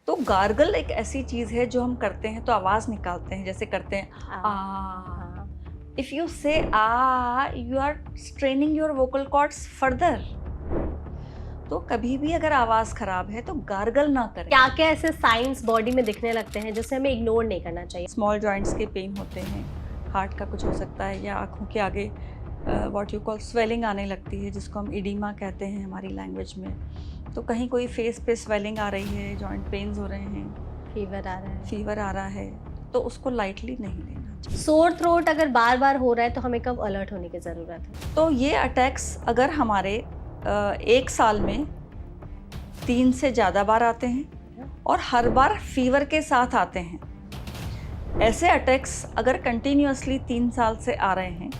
तो गार्गल एक ऐसी चीज है जो हम करते हैं तो आवाज निकालते हैं, जैसे करते हैं आ। If you say ah, you are straining your vocal cords further. तो कभी भी अगर आवाज खराब है तो गार्गल ना करें। क्या क्या ऐसे साइंस बॉडी में दिखने लगते हैं जिसे हमें इग्नोर नहीं करना चाहिए? स्मॉल जॉइंट्स के पेन होते हैं, हार्ट का कुछ हो सकता है, या आँखों के आगे व्हाट यू कॉल स्वेलिंग आने लगती है, जिसको हम इडीमा कहते हैं हमारी लैंग्वेज में। तो कहीं कोई फेस पे स्वेलिंग आ रही है, जॉइंट पेन्स हो रहे हैं, फीवर आ रहा है, तो उसको लाइटली नहीं लेना चाहिए। सोर थ्रोट अगर बार बार हो रहा है तो हमें कब अलर्ट होने की ज़रूरत है? तो ये अटैक्स अगर हमारे 1 साल में 3 से ज़्यादा बार आते हैं और हर बार फीवर के साथ आते हैं, ऐसे अटैक्स अगर कंटिन्यूअसली 3 साल से आ रहे हैं,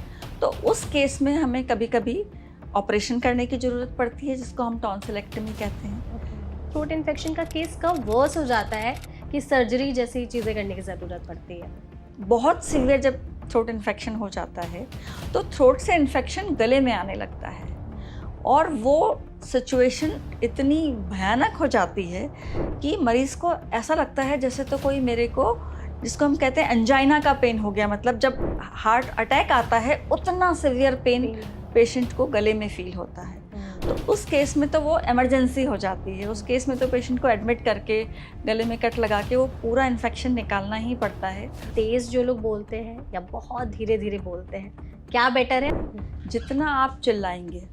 तो उस केस में हमें कभी कभी ऑपरेशन करने की ज़रूरत पड़ती है, जिसको हम टॉन्सिलेक्टमी कहते हैं। थ्रोट इन्फेक्शन का केस कब वर्स हो जाता है कि सर्जरी जैसी चीज़ें करने की ज़रूरत पड़ती है? बहुत सीवियर जब थ्रोट इन्फेक्शन हो जाता है तो थ्रोट से इन्फेक्शन गले में आने लगता है, और वो सिचुएशन इतनी भयानक हो जाती है कि मरीज़ को ऐसा लगता है जैसे तो कोई मेरे को, जिसको हम कहते हैं एंजाइना का पेन हो गया। मतलब जब हार्ट अटैक आता है उतना सीवियर पेन पेशेंट को गले में फील होता है। तो उस केस में तो वो इमरजेंसी हो जाती है। उस केस में तो पेशेंट को एडमिट करके गले में कट लगा के वो पूरा इन्फेक्शन निकालना ही पड़ता है। तेज़ जो लोग बोलते हैं या बहुत धीरे धीरे बोलते हैं, क्या बेटर है? जितना आप चिल्लाएंगे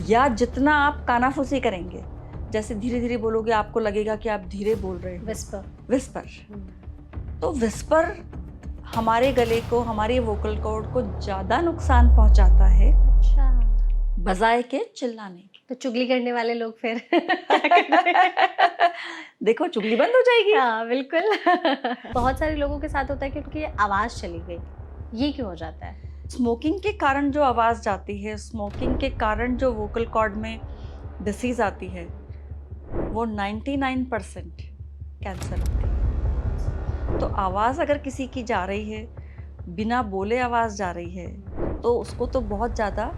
या जितना आप कानाफूसी करेंगे, जैसे धीरे धीरे बोलोगे आपको लगेगा कि आप धीरे बोल रहे हो। विस्पर तो विस्पर हमारे गले को, हमारे वोकल कॉर्ड को ज़्यादा नुकसान पहुंचाता है बजाय के चिल्लाने की। तो चुगली करने वाले लोग फिर देखो चुगली बंद हो जाएगी। हाँ बिल्कुल। बहुत सारे लोगों के साथ होता है कि उनकी आवाज़ चली गई, ये क्यों हो जाता है? स्मोकिंग के कारण जो आवाज़ जाती है, स्मोकिंग के कारण जो वोकल कॉर्ड में डिसीज़ आती है, वो 99% कैंसर होती है। तो आवाज़ अगर किसी की जा रही है, बिना बोले आवाज़ जा रही है, तो उसको तो बहुत ज़्यादा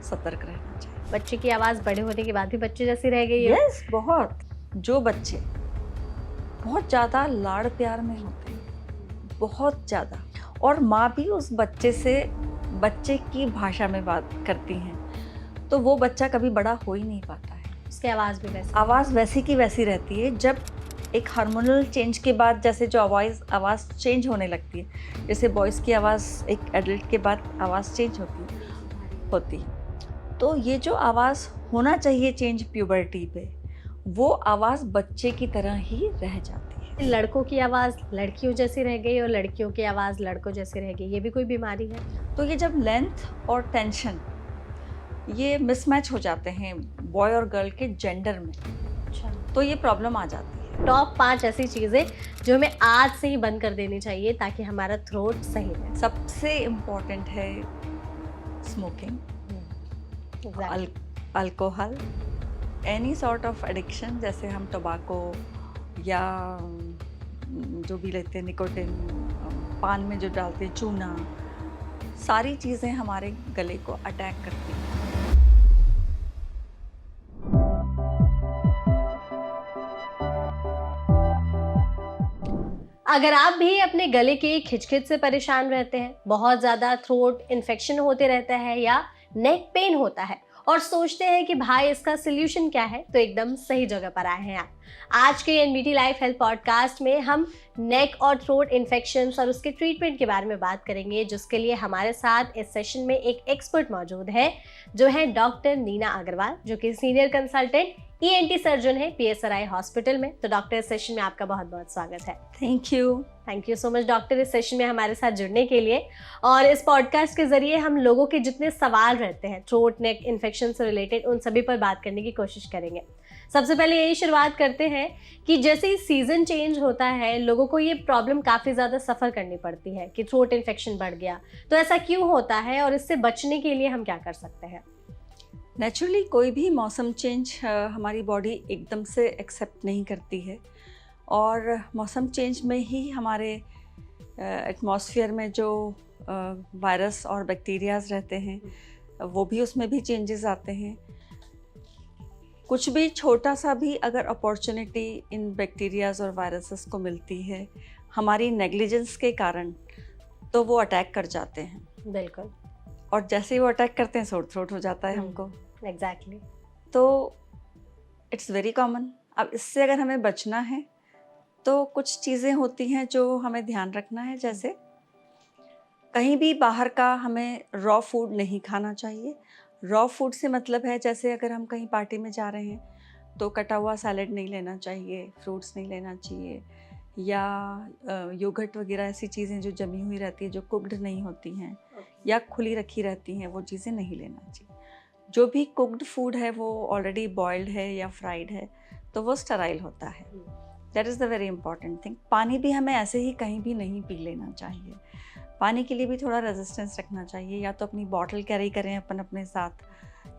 सतर्क रहना चाहिए। बच्चे की आवाज़ बड़े होने के बाद भी बच्चे जैसी रह गई है। यस, बहुत। जो बच्चे बहुत ज़्यादा लाड़ प्यार में होते हैं, बहुत ज़्यादा, और माँ भी उस बच्चे से बच्चे की भाषा में बात करती हैं, तो वो बच्चा कभी बड़ा हो ही नहीं पाता है। उसकी आवाज़ भी वैसी की वैसी रहती है। जब एक हार्मोनल चेंज के बाद जैसे जो आवाज़ चेंज होने लगती है, जैसे बॉयज़ की आवाज़ एक एडल्ट के बाद आवाज़ चेंज होती है, तो ये जो आवाज़ होना चाहिए चेंज प्यूबर्टी पे, वो आवाज़ बच्चे की तरह ही रह जाती है। लड़कों की आवाज़ लड़कियों जैसी रह गई और लड़कियों की आवाज़ लड़कों जैसी रह गई, ये भी कोई बीमारी है? तो ये जब लेंथ और टेंशन ये मिसमैच हो जाते हैं बॉय और गर्ल के जेंडर में, तो ये प्रॉब्लम आ जाती है। टॉप 5 ऐसी चीज़ें जो हमें आज से ही बंद कर देनी चाहिए ताकि हमारा थ्रोट सही रहे। सबसे इम्पोर्टेंट है smoking, alcohol, any sort of addiction, जैसे हम टोबैको या जो भी लेते हैं निकोटिन, पान में जो डालते हैं चूना, सारी चीज़ें हमारे गले को अटैक करती हैं। अगर आप भी अपने गले की खिचखिच से परेशान रहते हैं, बहुत ज़्यादा थ्रोट इन्फेक्शन होते रहता है या नेक पेन होता है और सोचते हैं कि भाई इसका सोल्यूशन क्या है, तो एकदम सही जगह पर आए हैं आप। आज के एनबीटी लाइफ हेल्थ पॉडकास्ट में हम नेक और थ्रोट इन्फेक्शंस और उसके ट्रीटमेंट के बारे में बात करेंगे, जिसके लिए हमारे साथ इस सेशन में एक एक्सपर्ट मौजूद है, जो है डॉक्टर नीना अग्रवाल, जो कि सीनियर कंसल्टेंट ईएनटी सर्जन है पीएसआरआई हॉस्पिटल में। तो डॉक्टर, इस सेशन में आपका बहुत बहुत स्वागत है। Thank you so much doctor, इस सेशन में हमारे साथ जुड़ने के लिए। और इस पॉडकास्ट के जरिए हम लोगों के जितने सवाल रहते हैं थ्रोट नेक इन्फेक्शन से रिलेटेड, उन सभी पर बात करने की कोशिश करेंगे। सबसे पहले यही शुरुआत करते हैं कि जैसे ही सीजन चेंज होता है, लोगों को ये प्रॉब्लम काफ़ी ज़्यादा सफ़र करनी पड़ती है कि थ्रोट इन्फेक्शन बढ़ गया। तो ऐसा क्यों होता है और इससे बचने के लिए हम क्या कर सकते हैं? नेचुरली कोई भी मौसम चेंज हमारी बॉडी एकदम से एक्सेप्ट नहीं करती है, और मौसम चेंज में ही हमारे एटमॉस्फेयर में जो वायरस और बैक्टीरियाज रहते हैं, वो भी उसमें भी चेंजेस आते हैं। कुछ भी छोटा सा भी अगर अपॉर्चुनिटी इन बैक्टीरियाज और वायरसेस को मिलती है हमारी नेग्लिजेंस के कारण, तो वो अटैक कर जाते हैं। बिल्कुल। और जैसे ही वो अटैक करते हैं सोर थ्रोट हो जाता है हमको। एग्जैक्टली। तो इट्स वेरी कॉमन। अब इससे अगर हमें बचना है तो कुछ चीज़ें होती हैं जो हमें ध्यान रखना है, जैसे कहीं भी बाहर का हमें रॉ फूड नहीं खाना चाहिए। रॉ फूड से मतलब है जैसे अगर हम कहीं पार्टी में जा रहे हैं तो कटा हुआ सैलेड नहीं लेना चाहिए, फ्रूट्स नहीं लेना चाहिए, या योगर्ट वगैरह ऐसी चीज़ें जो जमी हुई रहती है, जो कुक्ड नहीं होती हैं या खुली रखी रहती हैं, वो चीज़ें नहीं लेना चाहिए। जो भी कुक्ड फूड है वो ऑलरेडी बॉइल्ड है या फ्राइड है तो वो स्टराइल होता है। That is the very important thing. पानी भी हमें ऐसे ही कहीं भी नहीं पी लेना चाहिए। पानी के लिए भी थोड़ा रेजिस्टेंस रखना चाहिए, या तो अपनी बॉटल कैरी करें अपने साथ,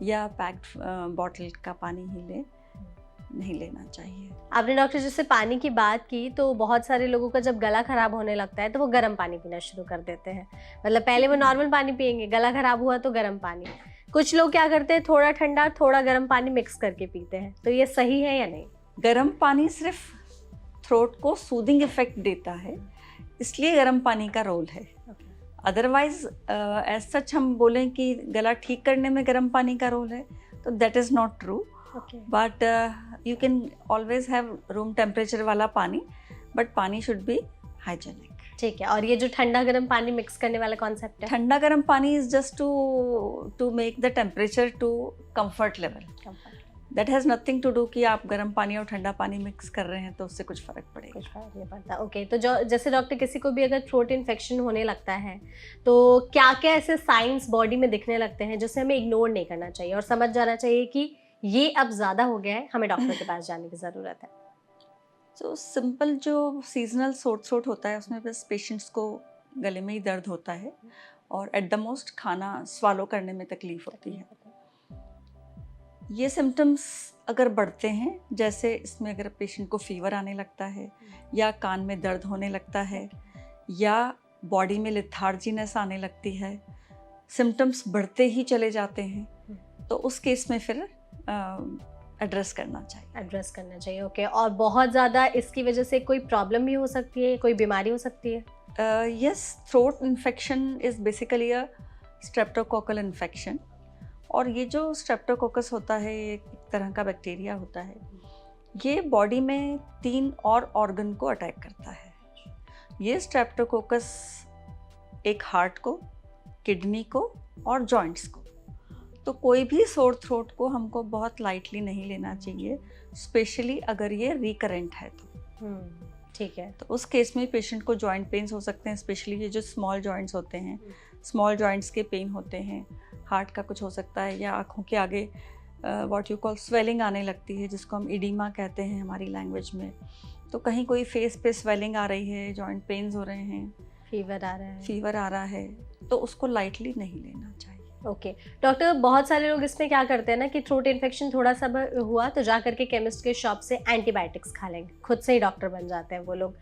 या पैक्ड बॉटल का पानी ही लें, नहीं लेना चाहिए। आपने डॉक्टर जैसे पानी की बात की, तो बहुत सारे लोगों का जब गला खराब होने लगता है तो वो गर्म पानी पीना शुरू कर देते हैं। मतलब पहले वो नॉर्मल पानी पियेंगे, गला खराब हुआ तो गर्म पानी। कुछ लोग क्या करते हैं, थोड़ा ठंडा थोड़ा गर्म पानी मिक्स करके पीते हैं, तो ये सही है या नहीं? गर्म पानी सिर्फ थ्रोट को सूदिंग इफेक्ट देता है, इसलिए गर्म पानी का रोल है। अदरवाइज एज सच हम बोलें कि गला ठीक करने में गर्म पानी का रोल है तो that is not true. But you can always have room temperature वाला पानी, बट पानी शुड बी हाइजेनिक। ठीक है। और ये जो ठंडा गर्म पानी मिक्स करने वाला कॉन्सेप्ट है, ठंडा गर्म पानी is just to make the temperature to comfort level. That has nothing to do कि आप गर्म पानी और ठंडा पानी मिक्स कर रहे हैं तो उससे कुछ फ़र्क पड़ेगा। कुछ फर्क नहीं पड़ता। ओके। तो जो जैसे डॉक्टर किसी को भी अगर थ्रोट इन्फेक्शन होने लगता है तो क्या क्या ऐसे साइंस बॉडी में दिखने लगते हैं जिसे हमें इग्नोर नहीं करना चाहिए और समझ जाना चाहिए कि ये अब ज़्यादा हो गया है, हमें डॉक्टर के पास जाने की ज़रूरत है? तो सिंपल जो सीजनल सोर थ्रोट होता है उसमें बस पेशेंट्स को गले में ही दर्द होता है और एट द मोस्ट खाना स्वालो करने में तकलीफ होती है। ये सिम्टम्स अगर बढ़ते हैं, जैसे इसमें अगर पेशेंट को फीवर आने लगता है, या कान में दर्द होने लगता है, या बॉडी में लिथार्जीनेस आने लगती है, सिम्टम्स बढ़ते ही चले जाते हैं, तो उस केस में फिर एड्रेस करना चाहिए। ओके। और बहुत ज़्यादा इसकी वजह से कोई प्रॉब्लम भी हो सकती है, कोई बीमारी हो सकती है? Yes, throat infection is basically a streptococcal infection. और ये जो स्ट्रेप्टोकोकस होता है, एक तरह का बैक्टीरिया होता है, ये बॉडी में 3 और ऑर्गन को अटैक करता है। ये स्ट्रेप्टोकोकस एक हार्ट को, किडनी को और जॉइंट्स को। तो कोई भी सोर थ्रोट को हमको बहुत लाइटली नहीं लेना चाहिए, स्पेशली अगर ये रिकरेंट है तो। ठीक है। तो उस केस में पेशेंट को जॉइंट पेन्स हो सकते हैं, स्पेशली ये जो स्मॉल जॉइंट्स होते हैं, स्मॉल जॉइंट्स के पेन होते हैं। हार्ट का कुछ हो सकता है, या आँखों के आगे व्हाट यू कॉल स्वेलिंग आने लगती है, जिसको हम इडीमा कहते हैं हमारी लैंग्वेज में। तो कहीं कोई फेस पे स्वेलिंग आ रही है, जॉइंट पेन्स हो रहे हैं, फीवर आ रहा है, तो उसको लाइटली नहीं लेना चाहिए। ओके। डॉक्टर, बहुत सारे लोग इसमें क्या करते हैं ना कि थ्रोट इन्फेक्शन थोड़ा सा हुआ तो जा करके केमिस्ट के शॉप से एंटीबायोटिक्स खा लेंगे, खुद से ही डॉक्टर बन जाते हैं वो लोग।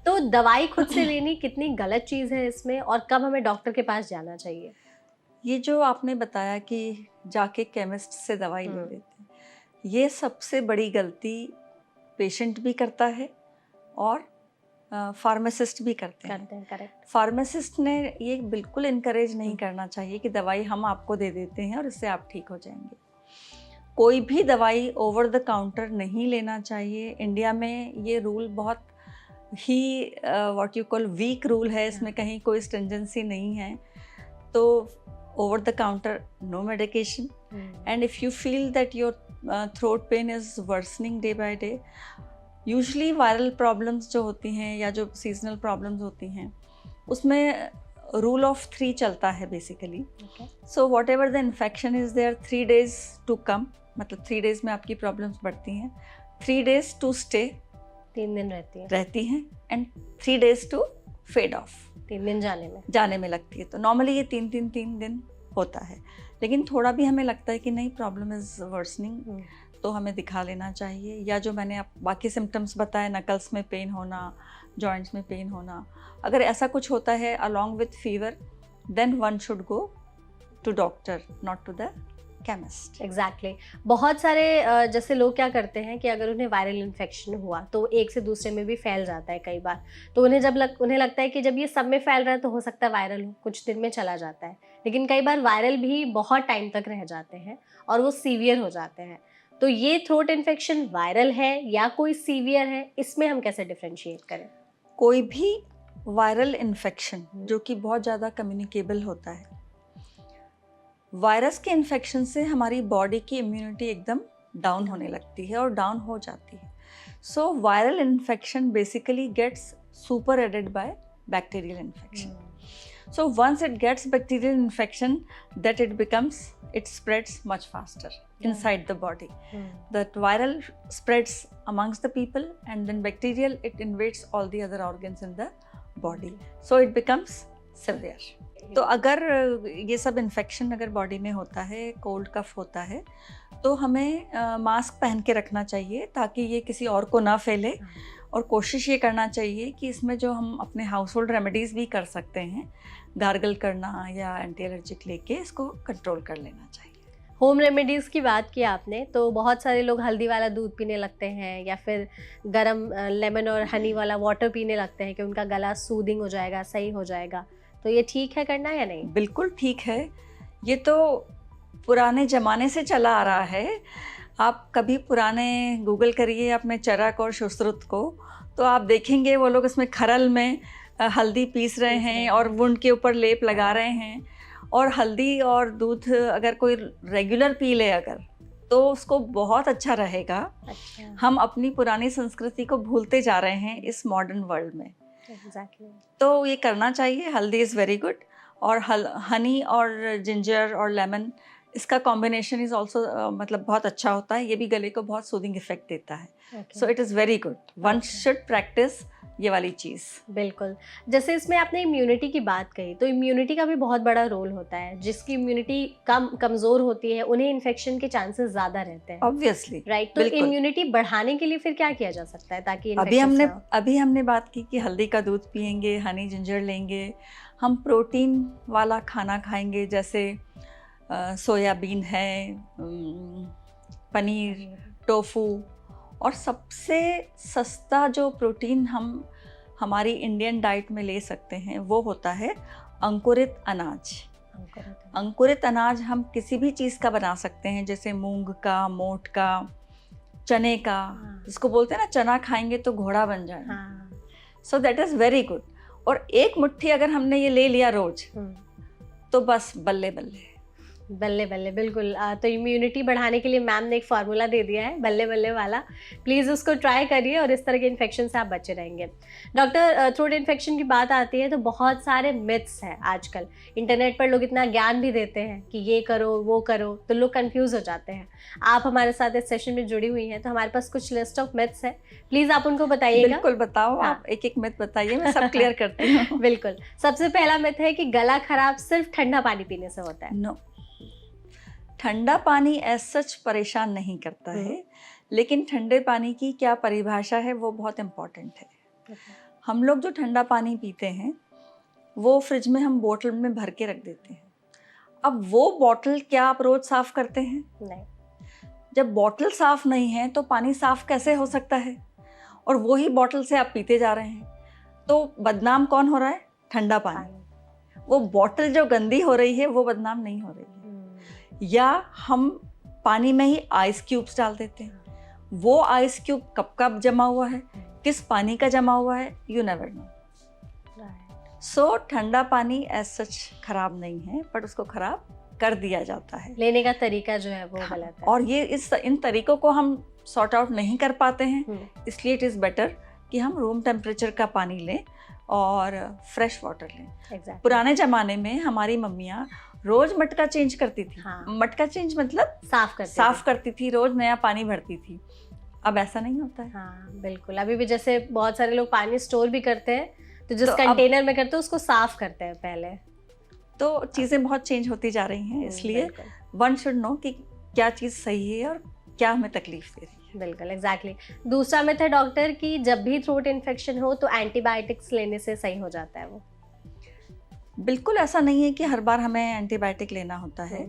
तो दवाई खुद से लेनी कितनी गलत चीज़ है इसमें, और कब हमें डॉक्टर के पास जाना चाहिए? ये जो आपने बताया कि जाके केमिस्ट से दवाई ले लेते हैं, ये सबसे बड़ी गलती पेशेंट भी करता है और फार्मासिस्ट भी करते हैं। करेक्ट। फार्मासिस्ट ने ये बिल्कुल इनकरेज नहीं करना चाहिए कि दवाई हम आपको दे देते हैं और इससे आप ठीक हो जाएंगे। कोई भी दवाई ओवर द काउंटर नहीं लेना चाहिए। इंडिया में ये रूल बहुत ही what you call weak rule है, इसमें कहीं कोई स्ट्रिंजेंसी नहीं है। तो over the counter no medication, and if you feel that your throat pain is worsening day by day, usually viral problems जो होती हैं या जो seasonal problems होती हैं, उसमें rule of 3 चलता है basically. So whatever the infection is there, 3 days to come, मतलब 3 days में आपकी problems बढ़ती हैं, 3 days to stay, 3 दिन रहती हैं, and 3 days to fade off, 3 दिन जाने में लगती है। तो नॉर्मली ये 3 दिन होता है, लेकिन थोड़ा भी हमें लगता है कि नहीं प्रॉब्लम इज़ वर्सनिंग, तो हमें दिखा लेना चाहिए। या जो मैंने आप बाकी सिम्टम्स बताए, नकल्स में पेन होना, जॉइंट्स में पेन होना, अगर ऐसा कुछ होता है along with fever, then one should go to doctor, not to the chemist. Exactly बहुत सारे जैसे लोग क्या करते हैं कि अगर उन्हें वायरल इन्फेक्शन हुआ तो एक से दूसरे में भी फैल जाता है कई बार, तो उन्हें लगता है कि जब ये सब में फैल रहा है तो हो सकता है वायरल हो, कुछ दिन में चला जाता है, लेकिन कई बार वायरल भी बहुत टाइम तक रह जाते हैं और वो सीवियर हो जाते हैं। तो ये थ्रोट इन्फेक्शन वायरल है या कोई सीवियर है, इसमें हम कैसे डिफ्रेंशिएट करें? कोई भी वायरल इन्फेक्शन जो कि बहुत ज़्यादा कम्युनिकेबल होता है, वायरस के इन्फेक्शन से हमारी बॉडी की इम्यूनिटी एकदम डाउन होने लगती है और डाउन हो जाती है। So viral infection basically gets super added by bacterial infection. So once it gets bacterial infection, that it spreads much faster inside the body. That viral spreads amongst the people, and then bacterial, it invades all the other organs in the body. So it becomes severe. तो अगर ये सब infection अगर body में होता है, cold कफ होता है, तो हमें मास्क पहन के रखना चाहिए ताकि ये किसी और को ना फैले. और कोशिश ये करना चाहिए कि इसमें जो हम अपने हाउस होल्ड रेमेडीज़ भी कर सकते हैं, गार्गल करना या एंटी एलर्जिक लेके इसको कंट्रोल कर लेना चाहिए. होम रेमेडीज़ की बात की आपने, तो बहुत सारे लोग हल्दी वाला दूध पीने लगते हैं या फिर गरम लेमन और हनी वाला वाटर पीने लगते हैं कि उनका गला सूदिंग हो जाएगा, सही हो जाएगा. तो ये ठीक है करना या नहीं? बिल्कुल ठीक है. ये तो पुराने ज़माने से चला आ रहा है. आप कभी पुराने गूगल करिए अपने चरक और सुश्रुत को, तो आप देखेंगे वो लोग इसमें खरल में हल्दी पीस रहे हैं और वुंड के ऊपर लेप लगा रहे हैं. और हल्दी और दूध अगर कोई रेगुलर पी ले अगर, तो उसको बहुत अच्छा रहेगा. अच्छा. हम अपनी पुरानी संस्कृति को भूलते जा रहे हैं इस मॉडर्न वर्ल्ड में. Exactly. तो ये करना चाहिए. हल्दी इज़ वेरी गुड. और हनी और जिंजर और लेमन, इसका कॉम्बिनेशन इज़ ऑल्सो मतलब बहुत अच्छा होता है. ये भी गले को बहुत सूदिंग इफेक्ट देता है. So it is very good. One should practice ये वाली चीज़. बिल्कुल. जैसे इसमें आपने इम्यूनिटी की बात कही, तो इम्यूनिटी का भी बहुत बड़ा रोल होता है. जिसकी इम्यूनिटी कमज़ोर होती है उन्हें इन्फेक्शन के चांसेस ज़्यादा रहते हैं. ऑब्वियसली. राइट. तो इम्यूनिटी बढ़ाने के लिए फिर क्या किया जा सकता है ताकि अभी हमने बात की कि हल्दी का दूध पियेंगे, हनी जिंजर लेंगे, हम प्रोटीन वाला खाना खाएंगे, जैसे सोयाबीन है, पनीर, टोफू. और सबसे सस्ता जो प्रोटीन हम हमारी इंडियन डाइट में ले सकते हैं वो होता है अंकुरित अनाज. अंकुरित अनाज हम किसी भी चीज़ का बना सकते हैं, जैसे मूंग का, मोठ का, चने का, जिसको बोलते हैं ना चना खाएंगे तो घोड़ा बन जाए. So that is very good. और एक मुट्ठी अगर हमने ये ले लिया रोज, तो बस बल्ले बल्ले बल्ले बल्ले. बिल्कुल. तो इम्यूनिटी बढ़ाने के लिए मैम ने एक फार्मूला दे दिया है बल्ले बल्ले वाला. प्लीज़ उसको ट्राई करिए और इस तरह के इन्फेक्शन से आप बचे रहेंगे. डॉक्टर, थ्रोट इन्फेक्शन की बात आती है तो बहुत सारे मिथ्स हैं आजकल. इंटरनेट पर लोग इतना ज्ञान भी देते हैं कि ये करो वो करो, तो लोग कंफ्यूज हो जाते हैं. आप हमारे साथ इस सेशन में जुड़ी हुई हैं, तो हमारे पास कुछ लिस्ट ऑफ मिथ्स है, प्लीज़ आप उनको बताइएगा. बिल्कुल बताओ. आप एक एक मिथ बताइए, मैं सब क्लियर करती हूँ. बिल्कुल. सबसे पहला मिथ है कि गला खराब सिर्फ ठंडा पानी पीने से होता है. नो, ठंडा पानी एज सच परेशान नहीं करता है, लेकिन ठंडे पानी की क्या परिभाषा है वो बहुत इम्पॉर्टेंट है. हम लोग जो ठंडा पानी पीते हैं वो फ्रिज में हम बोतल में भर के रख देते हैं. अब वो बोतल क्या आप रोज साफ करते हैं? नहीं. जब बोतल साफ नहीं है तो पानी साफ कैसे हो सकता है? और वही बोतल से आप पीते जा रहे हैं, तो बदनाम कौन हो रहा है? ठंडा पानी. वो बोतल जो गंदी हो रही है वो बदनाम नहीं हो रही है. या हम पानी में ही आइस क्यूब्स डाल देते हैं. वो आइस क्यूब कब कब जमा हुआ है, किस पानी का जमा हुआ है, यू नेवर नो. सो ठंडा पानी एज सच खराब नहीं है, बट उसको खराब कर दिया जाता है. लेने का तरीका जो है वो गलत है. और ये इन तरीकों को हम सॉर्ट आउट नहीं कर पाते हैं, इसलिए इट इज़ बेटर कि हम रूम टेम्परेचर का पानी लें और फ्रेश वाटर लें. पुराने ज़माने में हमारी मम्मियाँ रोज मटका चेंज करती थी. मटका चेंज मतलब साफ करती थी, रोज नया पानी भरती थी. अब ऐसा नहीं होता है. हाँ बिल्कुल. अभी भी जैसे बहुत सारे लोग पानी स्टोर भी करते हैं, तो जिस कंटेनर में करते हैं उसको साफ करते हैं पहले. तो चीज़ें बहुत चेंज होती जा रही हैं, इसलिए वन शुड नो कि क्या चीज़ सही है और क्या हमें तकलीफ दे रही है. बिल्कुल, एग्जैक्टली. दूसरा मिथ है डॉक्टर कि जब भी थ्रोट इन्फेक्शन हो तो एंटीबायोटिक्स लेने से सही हो जाता है वो. बिल्कुल ऐसा नहीं है कि हर बार हमें एंटीबायोटिक लेना होता है.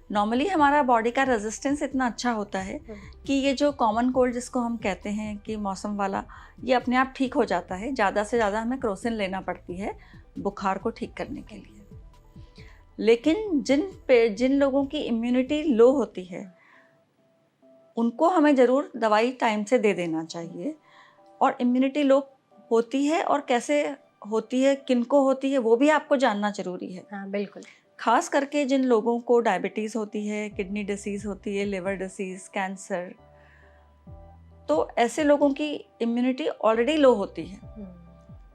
नॉर्मली हमारा बॉडी का रेजिस्टेंस इतना अच्छा होता है कि ये जो कॉमन कोल्ड जिसको हम कहते हैं कि मौसम वाला, ये अपने आप ठीक हो जाता है। ज़्यादा से ज़्यादा हमें क्रोसिन लेना पड़ती है बुखार को ठीक करने के लिए। लेकिन जिन लोगों की इम्यूनिटी लो होती है उनको हमें ज़रूर दवाई टाइम से दे देना चाहिए। और इम्यूनिटी लो होती है और कैसे होती है, किनको होती है, वो भी आपको जानना ज़रूरी है। हाँ बिल्कुल। खास करके जिन लोगों को डायबिटीज़ होती है, किडनी डिसीज़ होती है, लिवर डिसीज़, कैंसर, तो ऐसे लोगों की इम्यूनिटी ऑलरेडी लो होती है।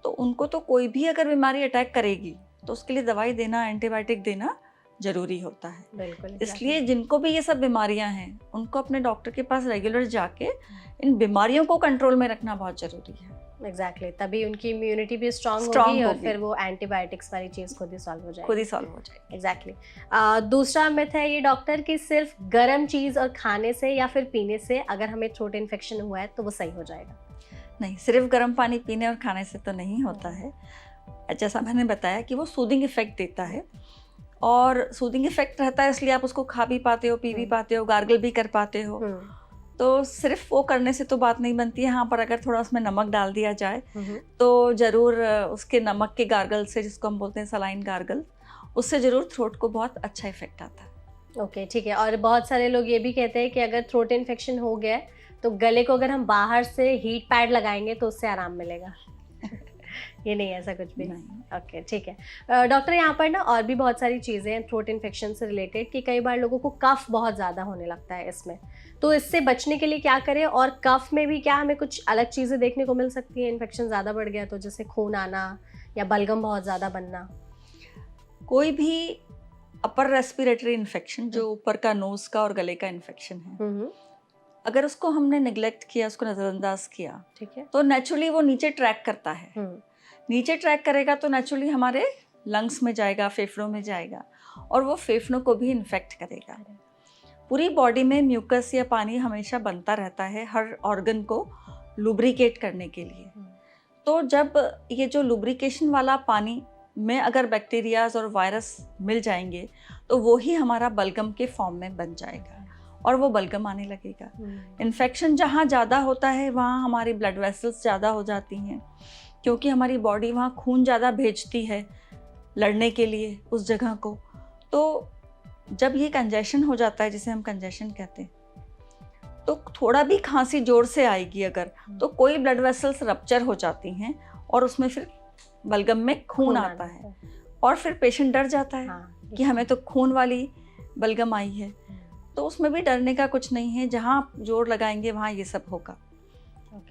तो उनको तो कोई भी अगर बीमारी अटैक करेगी तो उसके लिए दवाई देना, एंटीबायोटिक देना ज़रूरी होता है। बिल्कुल। इसलिए जिनको भी ये सब बीमारियां हैं उनको अपने डॉक्टर के पास रेगुलर जाके इन बीमारियों को कंट्रोल में रखना बहुत ज़रूरी है। एग्जैक्टली, तभी उनकी इम्यूनिटी भी स्ट्रांग Strong होगी और होगी। फिर वो एंटीबायोटिक्स वाली चीज़ खुद ही सॉल्व हो जाएगी। खुद ही सॉल्व हो जाएगी। एग्जैक्टली। दूसरा मिथ है ये डॉक्टर कि सिर्फ गर्म चीज़ और खाने से या फिर पीने से अगर हमें थ्रोट इन्फेक्शन हुआ है तो वो सही हो जाएगा। नहीं, सिर्फ गर्म पानी पीने और खाने से तो नहीं होता है। जैसा मैंने बताया कि वो सूदिंग इफेक्ट देता है, और सूदिंग इफेक्ट रहता है इसलिए आप उसको खा भी पाते हो, पी भी पाते हो, गार्गल भी कर पाते हो। तो सिर्फ वो करने से तो बात नहीं बनती है। हाँ, पर अगर थोड़ा उसमें नमक डाल दिया जाए तो ज़रूर उसके नमक के गार्गल से, जिसको हम बोलते हैं सलाइन गार्गल, उससे ज़रूर थ्रोट को बहुत अच्छा इफेक्ट आता है। ओके, ठीक है। और बहुत सारे लोग ये भी कहते हैं कि अगर थ्रोट इन्फेक्शन हो गया है तो गले को अगर हम बाहर से हीट पैड लगाएंगे तो उससे आराम मिलेगा। ये नहीं है ऐसा कुछ भी? नहीं। ओके, ठीक है। डॉक्टर, यहाँ पर ना और भी बहुत सारी चीज़ें हैं थ्रोट इन्फेक्शन से रिलेटेड कि कई बार लोगों को कफ बहुत ज़्यादा होने लगता है इसमें, तो इससे बचने के लिए क्या करें? और कफ में भी क्या हमें कुछ अलग चीज़ें देखने को मिल सकती हैं इन्फेक्शन ज़्यादा बढ़ गया तो, जैसे खून आना या बलगम बहुत ज़्यादा बनना? कोई भी अपर रेस्पिरेटरी इन्फेक्शन, जो ऊपर का नोज़ का और गले का इन्फेक्शन है, अगर उसको हमने निगलेक्ट किया, उसको नज़रअंदाज किया, ठीक है, तो नेचुरली वो नीचे ट्रैक करता है। नीचे ट्रैक करेगा तो नेचुरली हमारे लंग्स में जाएगा, फेफड़ों में जाएगा, और वो फेफड़ों को भी इन्फेक्ट करेगा। पूरी बॉडी में म्यूकस या पानी हमेशा बनता रहता है हर ऑर्गन को लुब्रिकेट करने के लिए। तो जब ये जो लुब्रिकेशन वाला पानी में अगर बैक्टीरियाज और वायरस मिल जाएंगे तो वो ही हमारा बलगम के फॉर्म में बन जाएगा और वो बलगम आने लगेगा। इन्फेक्शन जहाँ ज़्यादा होता है वहाँ हमारी ब्लड वेसल्स ज़्यादा हो जाती हैं, क्योंकि हमारी बॉडी वहाँ खून ज़्यादा भेजती है लड़ने के लिए उस जगह को। तो जब ये कंजेशन हो जाता है, जिसे हम कंजेशन कहते हैं, तो थोड़ा भी खांसी जोर से आएगी अगर, तो कोई ब्लड वेसल्स रप्चर हो जाती हैं और उसमें फिर बलगम में खून आता है और फिर पेशेंट डर जाता है कि हमें तो खून वाली बलगम आई है। तो उसमें भी डरने का कुछ नहीं है, जहाँ आप जोर लगाएंगे वहाँ ये सब होगा।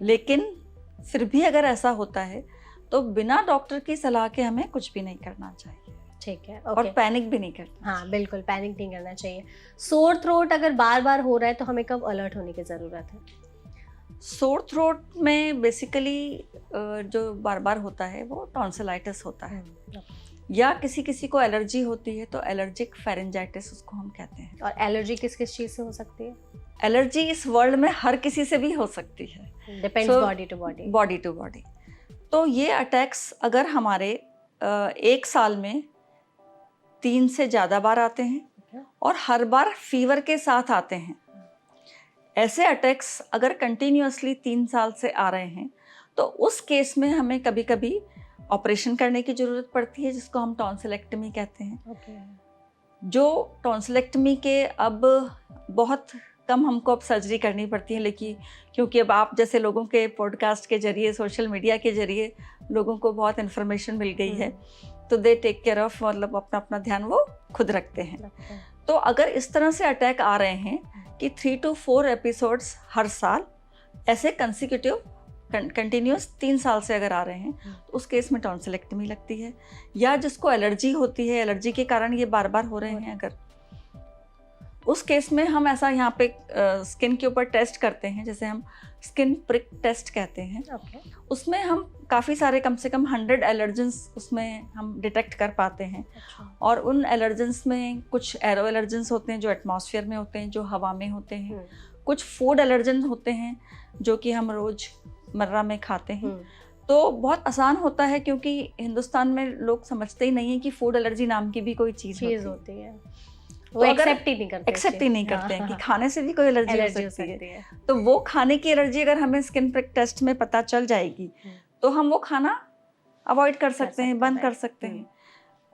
लेकिन फिर भी अगर ऐसा होता है तो बिना डॉक्टर की सलाह के हमें कुछ भी नहीं करना चाहिए। ठीक है, और पैनिक भी नहीं करना। हाँ बिल्कुल, पैनिक नहीं करना चाहिए। सोर थ्रोट अगर बार बार हो रहा है तो हमें कब अलर्ट होने की ज़रूरत है? सोर थ्रोट में बेसिकली जो बार बार होता है वो टॉन्सिलाइटिस होता है, या किसी किसी को एलर्जी होती है तो एलर्जिक फेरेंजाइटिस उसको हम कहते हैं। और एलर्जी किस किस चीज़ से हो सकती है? एलर्जी इस वर्ल्ड में हर किसी से भी हो सकती है, depends body to body. Body to body. तो ये अटैक्स अगर हमारे एक साल में 3 से ज़्यादा बार आते हैं और हर बार फीवर के साथ आते हैं, ऐसे अटैक्स अगर कंटिन्यूअसली 3 साल से आ रहे हैं तो उस केस में हमें कभी कभी ऑपरेशन करने की ज़रूरत पड़ती है, जिसको हम टॉन्सिलेक्टमी कहते हैं। जो टॉन्सिलेक्टमी के अब बहुत कम हमको अब सर्जरी करनी पड़ती है, लेकिन क्योंकि अब आप जैसे लोगों के पॉडकास्ट के ज़रिए, सोशल मीडिया के ज़रिए लोगों को बहुत इन्फॉर्मेशन मिल गई है, तो दे टेक केयर ऑफ, मतलब अपना अपना ध्यान वो खुद रखते हैं। तो अगर इस तरह से अटैक आ रहे हैं कि 3 to 4 एपिसोड्स हर साल ऐसे कंसिक्यूटिव कंटिन्यूस 3 साल से अगर आ रहे हैं तो उस केस में टॉन्सिलेक्टमी लगती है। या जिसको एलर्जी होती है, एलर्जी के कारण ये बार बार हो रहे हैं अगर, उस केस में हम ऐसा यहाँ पे स्किन के ऊपर टेस्ट करते हैं, जैसे हम स्किन प्रिक टेस्ट कहते हैं। उसमें हम काफ़ी सारे, कम से कम 100 एलर्जेंस उसमें हम डिटेक्ट कर पाते हैं। और उन एलर्जेंस में कुछ एरो एलर्जेंस होते हैं जो एटमॉस्फेयर में होते हैं, जो हवा में होते हैं। कुछ फूड एलर्जन होते हैं जो कि हम रोज़मर्रा में खाते हैं। तो बहुत आसान होता है, क्योंकि हिंदुस्तान में लोग समझते ही नहीं है कि फूड एलर्जी नाम की भी कोई चीज़ होती है। वो एक्सेप्ट ही नहीं करते, एक्सेप्ट ही नहीं करते हैं कि खाने से भी कोई एलर्जी हो सकती है। तो वो खाने की एलर्जी अगर हमें स्किन प्रिक टेस्ट में पता चल जाएगी तो हम वो खाना अवॉइड कर सकते हैं, बंद कर सकते हैं।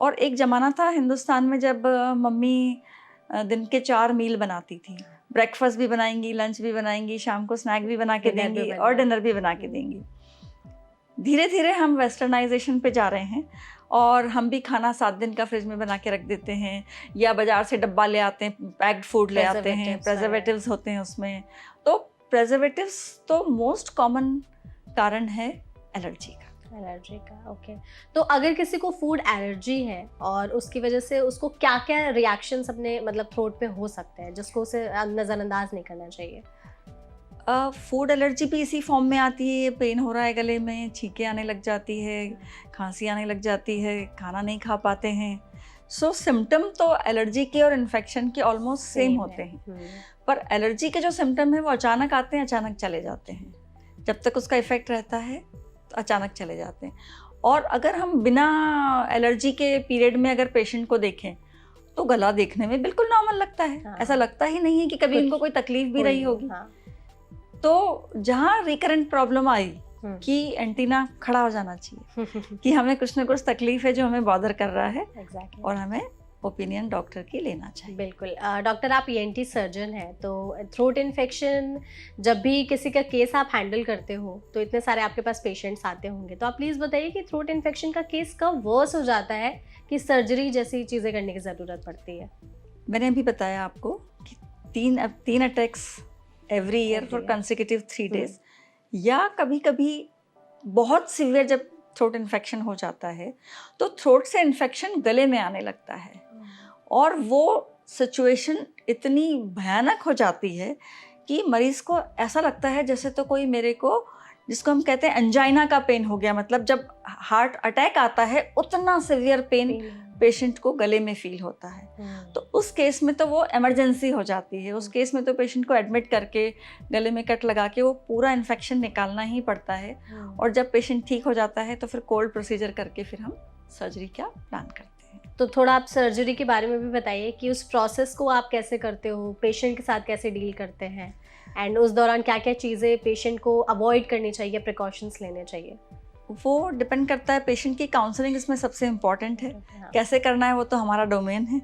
और एक ज़माना था हिंदुस्तान में जब मम्मी दिन के 4 मील बनाती थी, ब्रेकफास्ट भी बनाएंगी, लंच भी बनाएंगी, शाम को स्नैक भी बना के देंगी और डिनर भी बना के देंगी। धीरे धीरे हम वेस्टर्नाइजेशन पे जा रहे हैं और हम भी खाना 7 दिन का फ्रिज में बना के रख देते हैं या बाजार से डब्बा ले आते हैं, पैक्ड फूड ले आते हैं, प्रेजर्वेटिव्स होते हैं उसमें। तो प्रेजर्वेटिव्स तो मोस्ट कॉमन कारण है एलर्जी का। ओके। तो अगर किसी को फूड एलर्जी है और उसकी वजह से उसको क्या क्या रिएक्शंस अपने मतलब थ्रोट पे हो सकते हैं जिसको उसे नज़रअंदाज नहीं करना चाहिए? फूड एलर्जी भी इसी फॉर्म में आती है, पेन हो रहा है गले में, छींकें आने लग जाती है, खांसी आने लग जाती है, खाना नहीं खा पाते हैं। सो सिम्टम तो एलर्जी के और इन्फेक्शन के ऑलमोस्ट सेम होते हैं, पर एलर्जी के जो सिम्टम है वो अचानक आते हैं, अचानक चले जाते हैं। जब तक उसका इफेक्ट रहता है तो अचानक चले जाते हैं। और अगर हम बिना एलर्जी के पीरियड में अगर पेशेंट को देखें तो गला देखने में बिल्कुल नॉर्मल लगता है। हाँ। ऐसा लगता ही नहीं है कि कभी इनको कोई तकलीफ भी रही होगी। हाँ। तो जहाँ रिकरेंट प्रॉब्लम आई कि एंटीना खड़ा हो जाना चाहिए कि हमें कुछ ना कुछ तकलीफ है जो हमें बॉदर कर रहा है, exactly. और हमें ओपिनियन डॉक्टर की लेना चाहिए। बिल्कुल। डॉक्टर आप ENT सर्जन हैं, तो थ्रोट इन्फेक्शन जब भी किसी का केस आप हैंडल करते हो तो इतने सारे आपके पास पेशेंट्स आते होंगे, तो आप प्लीज़ बताइए कि थ्रोट इन्फेक्शन का केस कब वर्स हो जाता है कि सर्जरी जैसी चीज़ें करने की ज़रूरत पड़ती है? मैंने अभी बताया आपको कि 3 attacks every year for consecutive 3 days, या कभी कभी बहुत सीवियर जब थ्रोट इन्फेक्शन हो जाता है तो थ्रोट से इन्फेक्शन गले में आने लगता है और वो सिचुएशन इतनी भयानक हो जाती है कि मरीज़ को ऐसा लगता है जैसे तो कोई मेरे को, जिसको हम कहते हैं एंजाइना का पेन हो गया, मतलब जब हार्ट अटैक आता है उतना सीवियर पेन पेशेंट को गले में फील होता है। तो उस केस में तो वो इमरजेंसी हो जाती है। उस केस में तो पेशेंट को एडमिट करके गले में कट लगा के वो पूरा इन्फेक्शन निकालना ही पड़ता है। और जब पेशेंट ठीक हो जाता है तो फिर कोल्ड प्रोसीजर करके फिर हम सर्जरी का प्लान करते हैं। तो थोड़ा आप सर्जरी के बारे में भी बताइए कि उस प्रोसेस को आप कैसे करते हो, पेशेंट के साथ कैसे डील करते हैं, एंड उस दौरान क्या क्या चीज़ें पेशेंट को अवॉइड करनी चाहिए, प्रिकॉशंस लेने चाहिए? वो डिपेंड करता है, पेशेंट की काउंसलिंग इसमें सबसे इम्पॉर्टेंट है। कैसे करना है वो तो हमारा डोमेन है।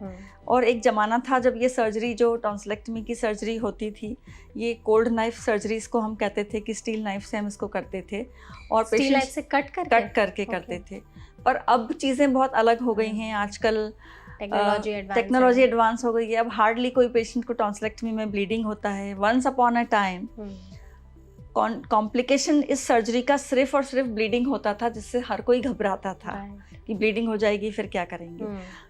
और एक ज़माना था जब ये सर्जरी, जो टॉन्सिलेक्टमी की सर्जरी होती थी, ये कोल्ड नाइफ सर्जरी इसको हम कहते थे कि स्टील नाइफ से हम इसको करते थे और पेशेंट से कट करके करते थे। पर अब चीज़ें बहुत अलग हो गई हैं। आजकल टेक्नोलॉजी एडवांस हो गई है। अब हार्डली कोई पेशेंट को टॉन्सिलेक्टमी में ब्लीडिंग होता है। Once upon a time complication इस सर्जरी का सिर्फ और सिर्फ ब्लीडिंग होता था, जिससे हर कोई घबराता था कि ब्लीडिंग हो जाएगी फिर क्या करेंगे।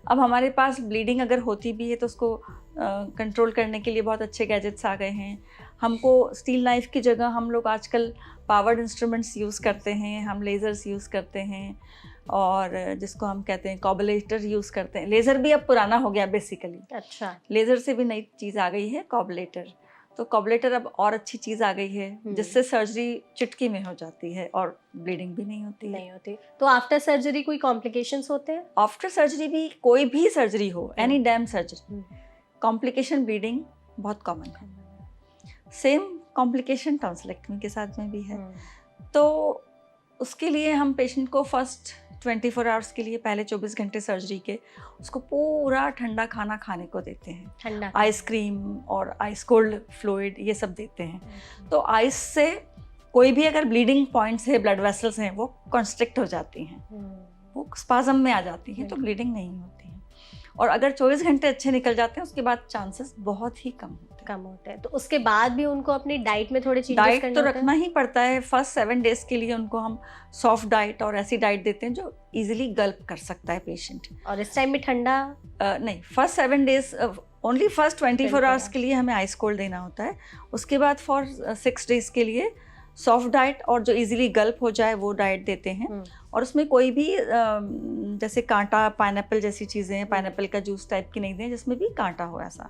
अब हमारे पास ब्लीडिंग अगर होती भी है तो उसको कंट्रोल करने के लिए बहुत अच्छे गैजेट्स आ गए हैं। हमको स्टील नाइफ की जगह हम लोग आजकल पावर्ड इंस्ट्रूमेंट्स यूज़ करते हैं, हम लेज़र्स यूज़ करते हैं और जिसको हम कहते हैं कॉबुलेटर यूज़ करते हैं। लेज़र भी अब पुराना हो गया बेसिकली। अच्छा, लेज़र से भी नई चीज़ आ गई है कॉबुलेटर। तो कॉबुलेटर अब और अच्छी चीज़ आ गई है जिससे सर्जरी चुटकी में हो जाती है और ब्लीडिंग भी नहीं होती। तो आफ्टर सर्जरी कोई कॉम्प्लिकेशंस होते हैं? आफ्टर सर्जरी भी, कोई भी सर्जरी हो, any damn surgery, complication bleeding बहुत कॉमन है। सेम कॉम्प्लिकेशन टॉन्सिलेक्टमी के साथ में भी है। तो उसके लिए हम पेशेंट को फर्स्ट 24 आवर्स के लिए, पहले 24 घंटे सर्जरी के, उसको पूरा ठंडा खाना खाने को देते हैं। ठंडा आइसक्रीम और आइस कोल्ड फ्लूइड ये सब देते हैं। तो आइस से कोई भी अगर ब्लीडिंग पॉइंट्स है, ब्लड वेसल्स हैं, वो कॉन्स्ट्रिक्ट हो जाती हैं, वो स्पाज्म में आ जाती हैं, तो ब्लीडिंग नहीं होती है। और अगर 24 घंटे अच्छे निकल जाते हैं उसके बाद चांसेस बहुत ही कम होते हैं। तो उसके बाद भी उनको अपनी डाइट में थोड़े चेंजेस डाइट तो रखना ही पड़ता है। फर्स्ट 7 डेज के लिए उनको हम सॉफ्ट डाइट और ऐसी डाइट देते हैं जो इजीली गल्प कर सकता है पेशेंट। और इस टाइम में ठंडा नहीं, first 7 days only, first 24 hours के लिए हमें आइस कोल्ड देना होता है। उसके बाद फॉर 6 डेज के लिए सॉफ्ट डाइट और जो इजीली गल्प हो जाए वो डाइट देते हैं। और उसमें कोई भी जैसे कांटा, पाइनएप्पल जैसी चीज़ें, पाइनएप्पल का जूस टाइप की नहीं दें जिसमें भी कांटा हो ऐसा।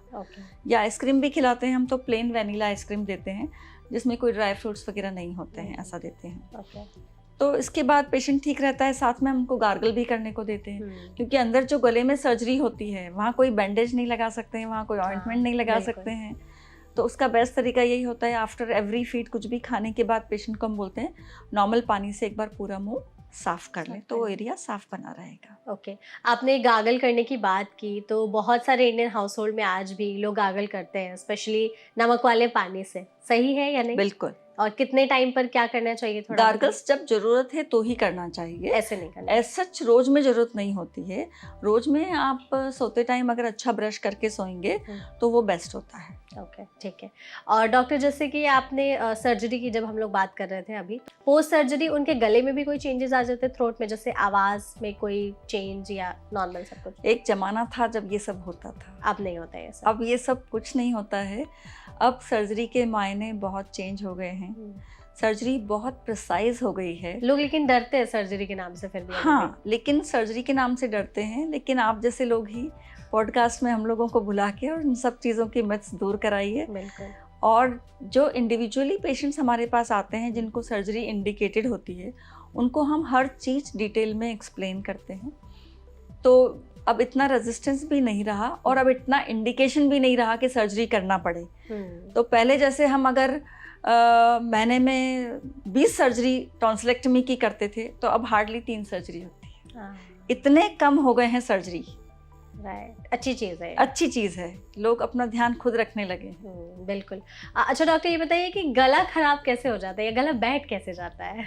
या आइसक्रीम भी खिलाते हैं हम, तो प्लेन वैनिला आइसक्रीम देते हैं जिसमें कोई ड्राई फ्रूट्स वगैरह नहीं होते हैं, ऐसा देते हैं। तो इसके बाद पेशेंट ठीक रहता है। साथ में हम उनको गार्गल भी करने को देते हैं, क्योंकि अंदर जो गले में सर्जरी होती है वहाँ कोई बैंडेज नहीं लगा सकते हैं, वहाँ कोई ऑइंटमेंट नहीं लगा सकते हैं। तो उसका बेस्ट तरीका यही होता है, आफ्टर एवरी फीड कुछ भी खाने के बाद पेशेंट को हम बोलते हैं नॉर्मल पानी से एक बार पूरा मुंह साफ कर लें, तो वो एरिया साफ बना रहेगा। ओके, आपने गागल करने की बात की, तो बहुत सारे इंडियन हाउस होल्ड में आज भी लोग गागल करते हैं, स्पेशली नमक वाले पानी से। सही है या नहीं? बिल्कुल। और कितने टाइम पर क्या करना चाहिए? थोड़ा गार्गल्स जब जरूरत है तो ही करना चाहिए, ऐसे नहीं करना। एज सच रोज में जरूरत नहीं होती है। रोज में आप सोते टाइम अगर अच्छा ब्रश करके सोएंगे तो वो बेस्ट होता है। ओके, ठीक है। और डॉक्टर, जैसे कि आपने सर्जरी की जब हम लोग बात कर रहे थे अभी, पोस्ट सर्जरी उनके गले में भी कोई चेंजेस आ जाते हैं थ्रोट में, जैसे आवाज में कोई चेंज या नॉर्मल सब कुछ? एक जमाना था जब ये सब होता था, अब नहीं होता है सब। अब ये सब कुछ नहीं होता है। अब सर्जरी के मायने बहुत चेंज हो गए हैं, सर्जरी बहुत प्रिसाइज हो गई है। लोग लेकिन डरते हैं सर्जरी के नाम से फिर भी। हाँ, लेकिन सर्जरी के नाम से डरते हैं, लेकिन आप जैसे लोग ही पॉडकास्ट में हम लोगों को बुला के और इन सब चीज़ों की मिथ्स दूर कराइए। बिल्कुल। और जो इंडिविजुअली पेशेंट्स हमारे पास आते हैं जिनको सर्जरी इंडिकेटेड होती है, उनको हम हर चीज़ डिटेल में एक्सप्लेन करते हैं। तो अब इतना रेजिस्टेंस भी नहीं रहा और अब इतना इंडिकेशन भी नहीं रहा कि सर्जरी करना पड़े। तो पहले जैसे हम अगर महीने में 20 सर्जरी टॉन्सिलेक्टमी की करते थे, तो अब हार्डली 3 सर्जरी होती है। इतने कम हो गए हैं सर्जरी। राइट, अच्छी चीज़ है। अच्छी चीज़ है, लोग अपना ध्यान खुद रखने लगे। बिल्कुल। अच्छा डॉक्टर, ये बताइए कि गला खराब कैसे हो जाता है या गला बैठ कैसे जाता है?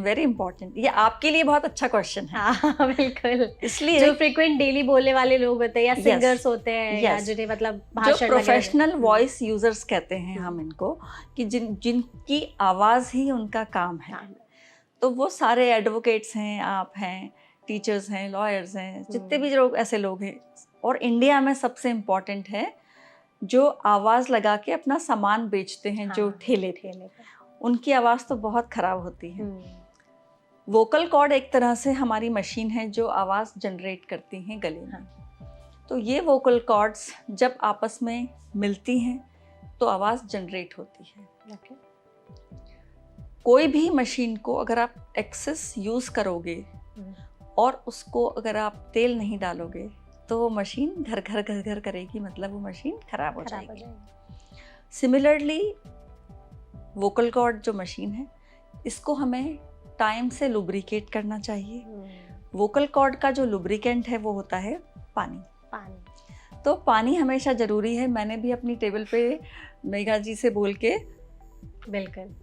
वेरी इंपॉर्टेंट, ये आपके लिए बहुत अच्छा क्वेश्चन है। हाँ बिल्कुल, इसलिए जो फ्रीक्वेंट डेली बोलने वाले लोग होते हैं या सिंगर्स होते हैं या जिन्हें मतलब भाषण, जो प्रोफेशनल वॉइस यूजर्स कहते हैं हम इनको, कि जिनकी आवाज़ ही उनका काम है, तो वो सारे एडवोकेट्स हैं, आप हैं, टीचर्स हैं, लॉयर्स हैं, जितने भी लोग ऐसे लोग हैं। और इंडिया में सबसे इम्पॉर्टेंट है जो आवाज़ लगा के अपना सामान बेचते हैं, जो ठेले उनकी आवाज़ तो बहुत ख़राब होती है। वोकल कॉर्ड एक तरह से हमारी मशीन है जो आवाज़ जनरेट करती हैं गले में। तो ये वोकल कॉर्ड्स जब आपस में मिलती हैं तो आवाज़ जनरेट होती है। कोई भी मशीन को अगर आप एक्सेस यूज़ करोगे और उसको अगर आप तेल नहीं डालोगे तो वो मशीन घर घर करेगी, मतलब वो मशीन खराब हो जाएगी। सिमिलरली वोकल कॉर्ड जो मशीन है, इसको हमें टाइम से लुब्रिकेट करना चाहिए। वोकल कॉर्ड का जो लुब्रिकेंट है वो होता है पानी। तो पानी हमेशा ज़रूरी है। मैंने भी अपनी टेबल पे मेघा जी से बोल के बिल्कुल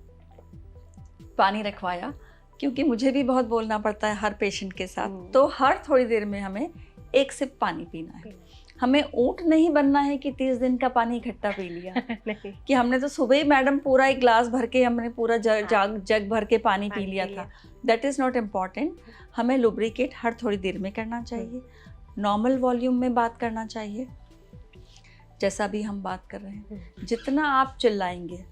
पानी रखवाया, क्योंकि मुझे भी बहुत बोलना पड़ता है हर पेशेंट के साथ। तो हर थोड़ी देर में हमें 1 सिप पानी पीना है। हमें ऊँट नहीं बनना है कि 30 दिन का पानी इकट्ठा पी लिया कि हमने तो सुबह ही मैडम पूरा एक ग्लास भर के, हमने पूरा जग भर के पानी पी लिया था। That is not important. हमें लुब्रिकेट हर थोड़ी देर में करना चाहिए, नॉर्मल वॉल्यूम में बात करना चाहिए, जैसा भी हम बात कर रहे हैं। जितना आप चिल्लाएंगे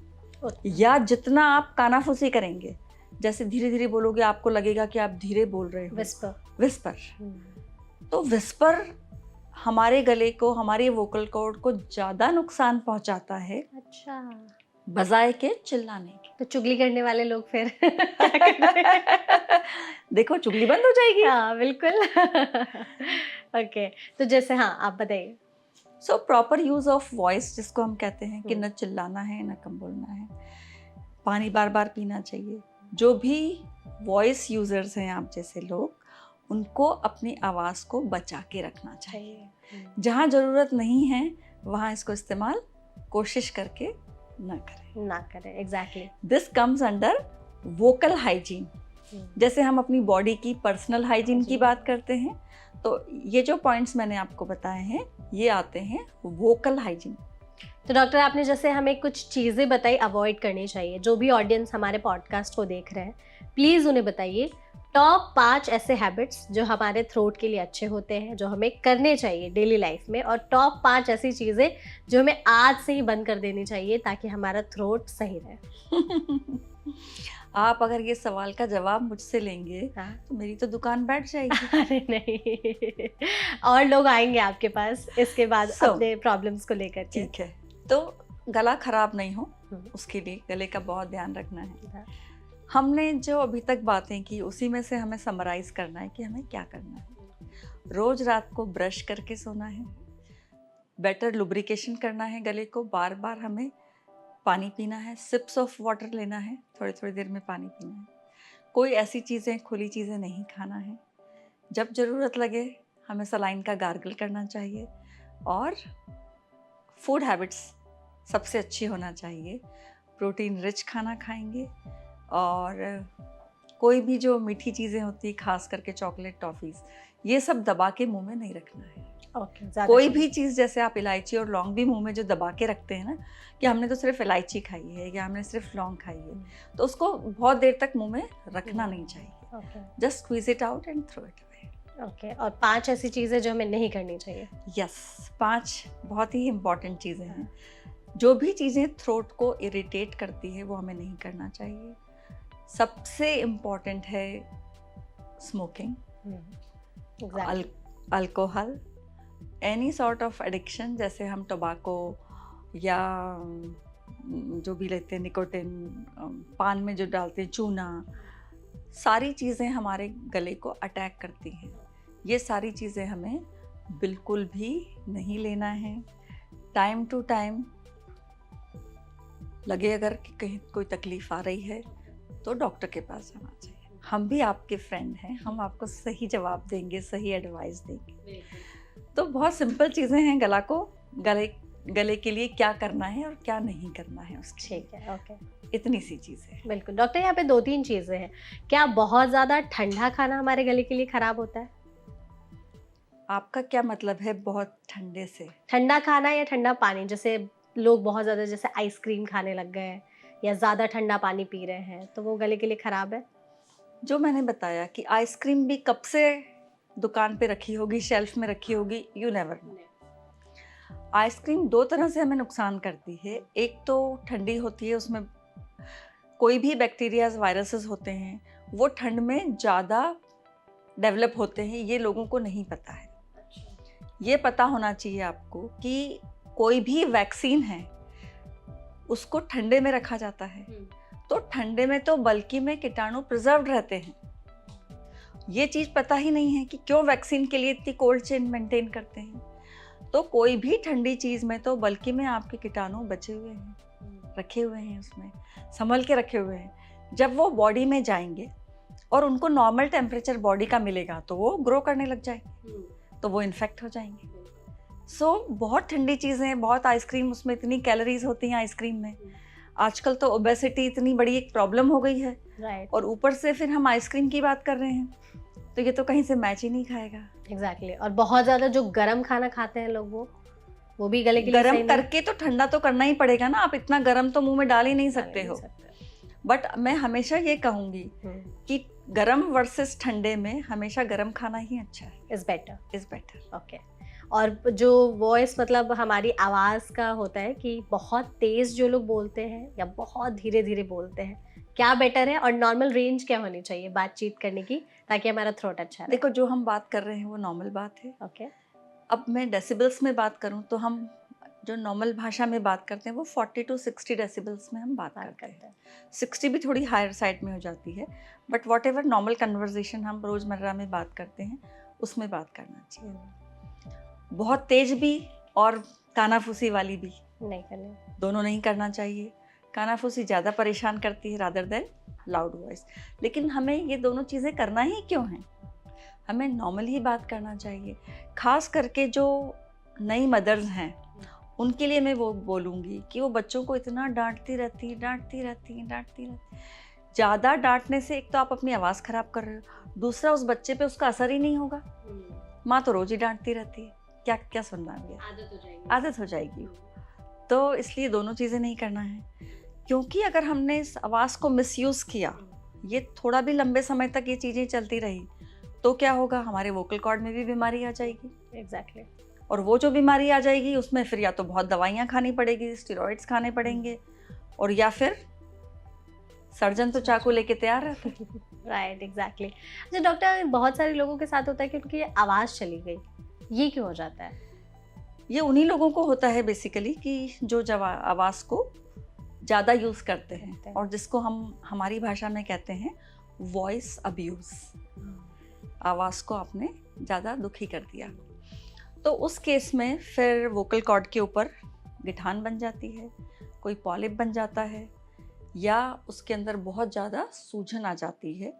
या जितना आप कानाफूसी करेंगे, जैसे धीरे धीरे बोलोगे, आपको लगेगा कि आप धीरे बोल रहे हो। विस्पर। तो विस्पर हमारे गले को, हमारे वोकल कॉर्ड को ज़्यादा नुकसान पहुंचाता है बजाय के चिल्लाने के। तो चुगली करने वाले लोग फिर देखो, चुगली बंद हो जाएगी। हाँ बिल्कुल। ओके, तो जैसे आप बताइए। So proper use of voice, जिसको हम कहते हैं कि न चिल्लाना है न कम बोलना है, पानी बार बार पीना चाहिए। जो भी वॉइस यूजर्स हैं, आप जैसे लोग, उनको अपनी आवाज़ को बचा के रखना चाहिए। जहाँ ज़रूरत नहीं है वहाँ इसको इस्तेमाल कोशिश करके ना करें। Exactly. This comes under vocal hygiene. जैसे हम अपनी बॉडी की पर्सनल हाइजीन की बात करते हैं, तो ये जो पॉइंट्स मैंने आपको बताए हैं ये आते हैं वोकल हाइजीन। तो डॉक्टर, आपने जैसे हमें कुछ चीज़ें बताई अवॉइड करनी चाहिए। जो भी ऑडियंस हमारे पॉडकास्ट को देख रहे हैं, प्लीज़ उन्हें बताइए टॉप 5 ऐसे हैबिट्स जो हमारे थ्रोट के लिए अच्छे होते हैं, जो हमें करने चाहिए डेली लाइफ में, और टॉप 5 ऐसी चीज़ें जो हमें आज से ही बंद कर देनी चाहिए ताकि हमारा थ्रोट सही रहे। आप अगर ये सवाल का जवाब मुझसे लेंगे तो मेरी तो दुकान बैठ जाएगी। अरे नहीं, और लोग आएंगे आपके पास इसके बाद अपने प्रॉब्लम्स को लेकर। ठीक है, तो गला खराब नहीं हो उसके लिए गले का बहुत ध्यान रखना है। हमने जो अभी तक बातें की उसी में से हमें समराइज करना है कि हमें क्या करना है। रोज रात को ब्रश करके सोना है, बेटर लुब्रिकेशन करना है गले को, बार बार हमें पानी पीना है, सिप्स ऑफ वाटर लेना है, थोड़ी थोड़ी देर में पानी पीना है, कोई ऐसी चीज़ें खुली चीज़ें नहीं खाना है, जब ज़रूरत लगे हमें सलाइन का गार्गल करना चाहिए, और फूड हैबिट्स सबसे अच्छी होना चाहिए। प्रोटीन रिच खाना खाएंगे, और कोई भी जो मीठी चीज़ें होती है खास करके चॉकलेट, टॉफ़ीज़, ये सब दबा के मुंह में नहीं रखना है। कोई भी चीज़, जैसे आप इलायची और लौंग भी मुंह में जो दबा के रखते हैं ना, कि हमने तो सिर्फ इलायची खाई है या हमने सिर्फ लौंग खाई है, तो उसको बहुत देर तक मुंह में रखना नहीं चाहिए। Just squeeze it out and throw it away. Okay, और 5 ऐसी चीज़ें जो हमें नहीं करनी चाहिए। यस, 5 बहुत ही इम्पॉर्टेंट चीज़ें हैं। जो भी चीज़ें थ्रोट को इरिटेट करती है वो हमें नहीं करना चाहिए। सबसे इम्पॉर्टेंट है smoking, alcohol, any sort of addiction, जैसे हम टोबैको या जो भी लेते हैं निकोटिन, पान में जो डालते हैं चूना, सारी चीज़ें हमारे गले को अटैक करती हैं। ये सारी चीज़ें हमें बिल्कुल भी नहीं लेना है। टाइम टू टाइम लगे अगर कि कहीं कोई तकलीफ़ आ रही है तो डॉक्टर के पास जाना चाहिए। हम भी आपके फ्रेंड हैं, हम आपको सही जवाब देंगे, सही एडवाइस देंगे। तो बहुत सिंपल चीज़ें हैं, गले के लिए क्या करना है और क्या नहीं करना है उसके। ठीक है, ओके, इतनी सी चीज़ें। बिल्कुल डॉक्टर, यहाँ पे 2-3 चीज़ें हैं। क्या बहुत ज़्यादा ठंडा खाना हमारे गले के लिए ख़राब होता है? आपका क्या मतलब है बहुत ठंडे से? ठंडा खाना या ठंडा पानी, जैसे लोग बहुत ज़्यादा जैसे आइसक्रीम खाने लग गए हैं या ज़्यादा ठंडा पानी पी रहे हैं, तो वो गले के लिए ख़राब है? जो मैंने बताया कि आइसक्रीम भी कब से दुकान पे रखी होगी, शेल्फ में रखी होगी, यू नेवर नो। आइसक्रीम 2 तरह से हमें नुकसान करती है। एक तो ठंडी होती है, उसमें कोई भी बैक्टीरियाज, वायरसेस होते हैं, वो ठंड में ज़्यादा डेवलप होते हैं, ये लोगों को नहीं पता है। ये पता होना चाहिए आपको कि कोई भी वैक्सीन है उसको ठंडे में रखा जाता है, तो ठंडे में तो बल्कि में कीटाणु प्रिजर्व्ड रहते हैं। ये चीज़ पता ही नहीं है कि क्यों वैक्सीन के लिए इतनी कोल्ड चेन मेंटेन करते हैं। तो कोई भी ठंडी चीज़ में तो बल्कि में आपके कीटाणु बचे हुए हैं, रखे हुए हैं, उसमें संभल के रखे हुए हैं। जब वो बॉडी में जाएंगे और उनको नॉर्मल टेम्परेचर बॉडी का मिलेगा तो वो ग्रो करने लग जाएंगे, तो वो इन्फेक्ट हो जाएंगे। सो बहुत ठंडी चीज़ें, बहुत आइसक्रीम, उसमें इतनी कैलोरीज होती हैं आइसक्रीम में। आजकल तो ओबेसिटी इतनी बड़ी एक प्रॉब्लम हो गई है, राइट। और ऊपर से फिर हम आइसक्रीम की बात कर रहे हैं, तो ये तो कहीं से मैच ही नहीं खाएगा। एग्जैक्टली। और बहुत ज़्यादा जो गरम खाना खाते हैं लोग, वो भी गले के लिए सही गरम करके तो ठंडा तो करना ही पड़ेगा ना, आप इतना गरम तो मुंह में डाल ही नहीं सकते हो। बट मैं हमेशा ये कहूँगी कि गरम वर्सेस ठंडे में हमेशा गरम खाना ही अच्छा है। Is better. ओके। और जो वॉइस, मतलब हमारी आवाज़ का होता है कि बहुत तेज़ जो लोग बोलते हैं या बहुत धीरे धीरे बोलते हैं, क्या बेटर है, और नॉर्मल रेंज क्या होनी चाहिए बातचीत करने की ताकि हमारा थ्रोट अच्छा रहे? देखो, जो हम बात कर रहे हैं वो नॉर्मल बात है। ओके। अब मैं डेसिबल्स में बात करूं तो हम जो नॉर्मल भाषा में बात करते हैं वो 40 to 60 डेसिबल्स में हम बात करते हैं। 60 भी थोड़ी हायर साइड में हो जाती है, but what ever normal conversation हम रोज़मर्रा में बात करते हैं उसमें बात करना चाहिए। बहुत तेज भी और कानाफूसी वाली भी नहीं करनी, दोनों नहीं करना चाहिए। कानाफूसी ज़्यादा परेशान करती है रादर देन लाउड वॉइस। लेकिन हमें ये दोनों चीज़ें करना ही क्यों है? हमें नॉर्मल ही बात करना चाहिए। खास करके जो नई मदर्स हैं उनके लिए मैं वो बोलूँगी कि वो बच्चों को इतना डांटती रहती। ज़्यादा डांटने से एक तो आप अपनी आवाज़ ख़राब कर रहे हो, दूसरा उस बच्चे पे उसका असर ही नहीं होगा। माँ तो रोज़ ही डांटती रहती है, क्या क्या सुनना है, आदत हो जाएगी। तो इसलिए दोनों चीज़ें नहीं करना है, क्योंकि अगर हमने इस आवाज़ को मिसयूज़ किया, ये थोड़ा भी लंबे समय तक ये चीज़ें चलती रही, तो क्या होगा, हमारे वोकल कॉर्ड में भी बीमारी आ जाएगी। एग्जैक्टली। और वो जो बीमारी आ जाएगी उसमें फिर या तो बहुत दवाइयाँ खानी पड़ेगी, स्टेरॉइड्स खाने पड़ेंगे, और या फिर सर्जन तो चाकू लेके तैयार रहता है। Right, exactly. अच्छा डॉक्टर, बहुत सारे लोगों के साथ होता है कि उनकी आवाज़ चली गई, ये क्यों हो जाता है? ये उन्हीं लोगों को होता है बेसिकली कि जो आवाज़ को ज़्यादा यूज़ करते करते हैं हैं। और जिसको हम हमारी भाषा में कहते हैं वॉइस अब्यूज़। आवाज़ को आपने ज़्यादा दुखी कर दिया। तो उस केस में फिर वोकल कॉर्ड के ऊपर गिठान बन जाती है, कोई पॉलिप बन जाता है, या उसके अंदर बहुत ज़्यादा सूजन आ जाती है।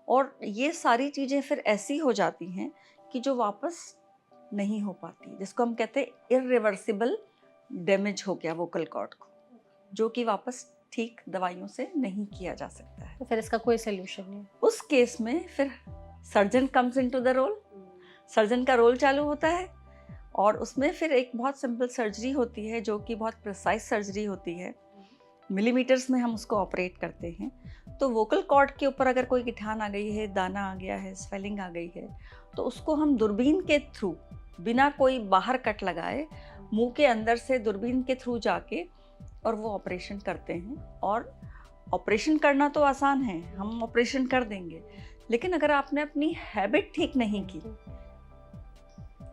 और ये सारी चीज़ें फिर ऐसी हो जाती हैं कि जो वापस नहीं हो पाती, जिसको हम कहते हैं इर्रिवर्सिबल डैमेज हो गया वोकल कॉर्ड को, जो कि वापस ठीक दवाइयों से नहीं किया जा सकता है। तो फिर इसका कोई सोल्यूशन नहीं है। उस केस में फिर surgeon comes into the role. Surgeon का रोल चालू होता है और उसमें फिर एक बहुत सिंपल सर्जरी होती है जो कि बहुत प्रिसाइज सर्जरी होती है। मिलीमीटर्स में हम उसको ऑपरेट करते हैं। तो वोकल कॉर्ड के ऊपर अगर कोई गिठान आ गई है, दाना आ गया है, स्वेलिंग आ गई है, तो उसको हम दूरबीन के थ्रू, बिना कोई बाहर कट लगाए, मुंह के अंदर से दूरबीन के थ्रू जाके और वो ऑपरेशन करते हैं। और ऑपरेशन करना तो आसान है, हम ऑपरेशन कर देंगे, लेकिन अगर आपने अपनी हैबिट ठीक नहीं की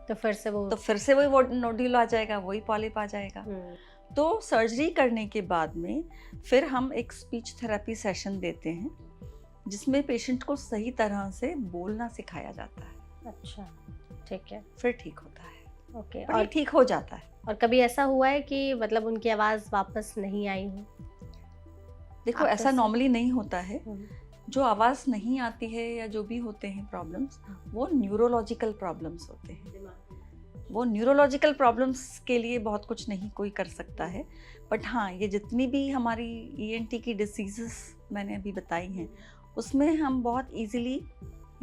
तो फिर से वही नोड्यूल आ जाएगा, वही पॉलिप आ जाएगा। तो सर्जरी करने के बाद में फिर हम एक स्पीच थेरेपी सेशन देते हैं जिसमें पेशेंट को सही तरह से बोलना सिखाया जाता है। अच्छा, ठीक है। फिर ठीक होता है। ओके। और ठीक हो जाता है। और कभी ऐसा हुआ है कि मतलब उनकी आवाज़ वापस नहीं आई हो? देखो, ऐसा नॉर्मली नहीं होता है। हम्म, जो आवाज़ नहीं आती है या जो भी होते हैं प्रॉब्लम्स, वो न्यूरोलॉजिकल प्रॉब्लम्स होते हैं। वो न्यूरोलॉजिकल प्रॉब्लम्स के लिए बहुत कुछ नहीं कोई कर सकता है। बट हाँ, ये जितनी भी हमारी ईएनटी की डिसीजेस मैंने अभी बताई हैं, उसमें हम बहुत इजीली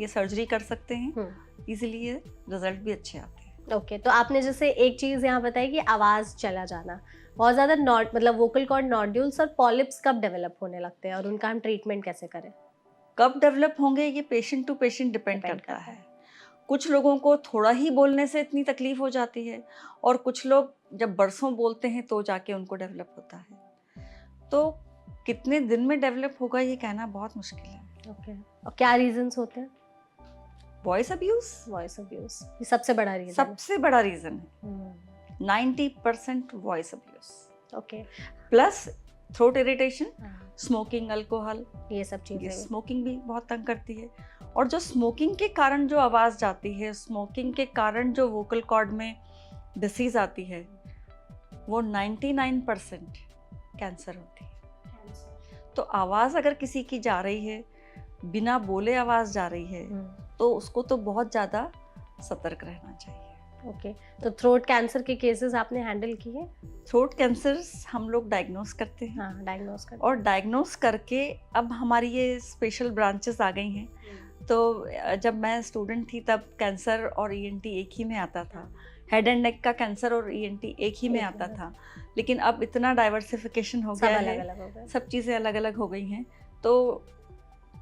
ये सर्जरी कर सकते हैं। इजीली ये रिजल्ट भी अच्छे आते हैं। ओके। तो आपने जैसे एक चीज़ यहाँ बताई कि आवाज़ चला जाना, बहुत ज़्यादा मतलब वोकल कॉर्ड नॉड्यूल्स और पॉलिप्स कब डेवलप होने लगते हैं और उनका हम ट्रीटमेंट कैसे करें? कब डेवलप होंगे ये पेशेंट टू पेशेंट डिपेंड करता है। कुछ लोगों को थोड़ा ही बोलने से इतनी तकलीफ हो जाती है और कुछ लोग जब बरसों बोलते हैं तो जाके उनको डेवलप होता है। तो कितने दिन में डेवलप होगा ये कहना बहुत मुश्किल है। ओके। और क्या रीजंस होते हैं? वॉइस अब्यूज ये सबसे बड़ा रीजन है। 90% voice abuse. Okay. Plus throat irritation, smoking, alcohol, ये सब चीजें। स्मोकिंग भी बहुत तंग करती है। और जो स्मोकिंग के कारण जो आवाज़ जाती है, स्मोकिंग के कारण जो वोकल कॉर्ड में डिसीज आती है, वो 99% कैंसर होती है। तो आवाज़ अगर किसी की जा रही है, बिना बोले आवाज़ जा रही है, तो उसको तो बहुत ज़्यादा सतर्क रहना चाहिए। ओके। तो थ्रोट कैंसर के केसेस आपने हैंडल किए? थ्रोट कैंसर हम लोग डायग्नोस करते हैं। हाँ, डायग्नोस करते हैं। और डायग्नोस करके अब हमारी ये स्पेशल ब्रांचेस आ गई हैं। तो जब मैं स्टूडेंट थी तब कैंसर और ईएनटी एक ही में आता था। हेड एंड नेक का कैंसर और ईएनटी एक ही में आता था। लेकिन अब इतना डाइवर्सिफिकेशन हो गया है, सब चीज़ें अलग अलग हो गई हैं। तो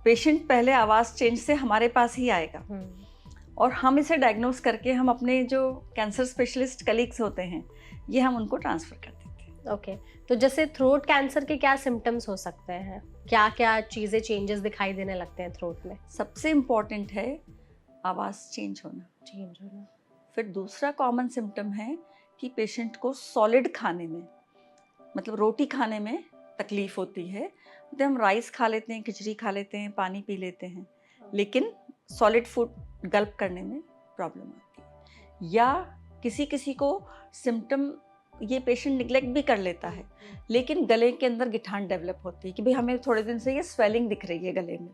पेशेंट पहले आवाज़ चेंज से हमारे पास ही आएगा और हम इसे डायग्नोस करके हम अपने जो कैंसर स्पेशलिस्ट कलीग्स होते हैं, ये हम उनको ट्रांसफ़र कर देते हैं। ओके। तो जैसे थ्रोट कैंसर के क्या सिम्टम्स हो सकते हैं? क्या क्या चीज़ें चेंजेस दिखाई देने लगते हैं थ्रोट में? सबसे इम्पॉर्टेंट है आवाज़ चेंज होना। फिर दूसरा कॉमन सिम्टम है कि पेशेंट को सॉलिड खाने में, मतलब रोटी खाने में तकलीफ़ होती है। तो हम राइस खा लेते हैं, खिचड़ी खा लेते हैं, पानी पी लेते हैं, लेकिन सॉलिड फूड गल्प करने में प्रॉब्लम आती है। या किसी किसी को सिम्टम ये पेशेंट निगलेक्ट भी कर लेता है, लेकिन गले के अंदर गिठान डेवलप होती है कि भाई हमें थोड़े दिन से ये स्वेलिंग दिख रही है गले में।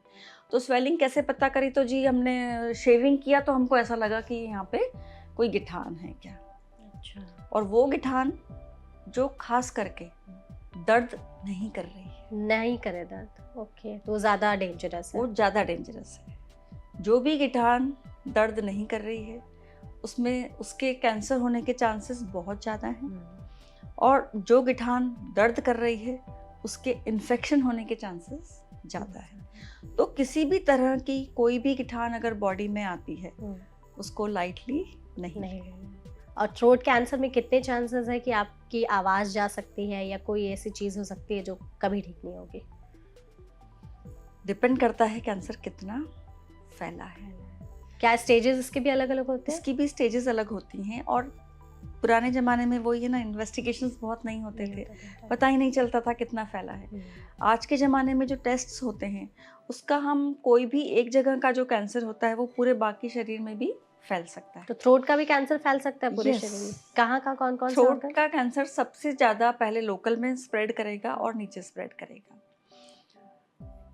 तो स्वेलिंग कैसे पता करी? तो जी हमने शेविंग किया तो हमको ऐसा लगा कि यहाँ पे कोई गिठान है क्या। अच्छा। और वो गिठान जो खास करके दर्द नहीं कर रही है, नहीं करे दर्द। ओके। तो ज़्यादा डेंजरस है। वो ज़्यादा डेंजरस है। जो भी गिठान दर्द नहीं कर रही है उसमें उसके कैंसर होने के चांसेस बहुत ज़्यादा हैं। और जो गिठान दर्द कर रही है उसके इन्फेक्शन होने के चांसेस ज़्यादा है। तो किसी भी तरह की कोई भी गिठान अगर बॉडी में आती है उसको लाइटली नहीं। और थ्रोट कैंसर में कितने चांसेस है कि आपकी आवाज़ जा सकती है या कोई ऐसी चीज़ हो सकती है जो कभी ठीक नहीं होगी? डिपेंड करता है कैंसर कितना फैला है। क्या स्टेजेस इसके भी अलग अलग होते हैं? इसकी भी स्टेजेस अलग होती हैं और पुराने ज़माने में वही है ना, इन्वेस्टिगेशंस बहुत नहीं होते थे, पता ही नहीं चलता था कितना फैला है। आज के ज़माने में जो टेस्ट्स होते हैं उसका हम कोई भी एक जगह का जो कैंसर होता है वो पूरे बाकी शरीर में भी फैल सकता है। तो थ्रोट का भी कैंसर फैल सकता है पूरे Yes. शरीर में? कहाँ का कौन कौन सा थ्रोट organ? का कैंसर सबसे ज़्यादा पहले लोकल में स्प्रेड करेगा और नीचे स्प्रेड करेगा।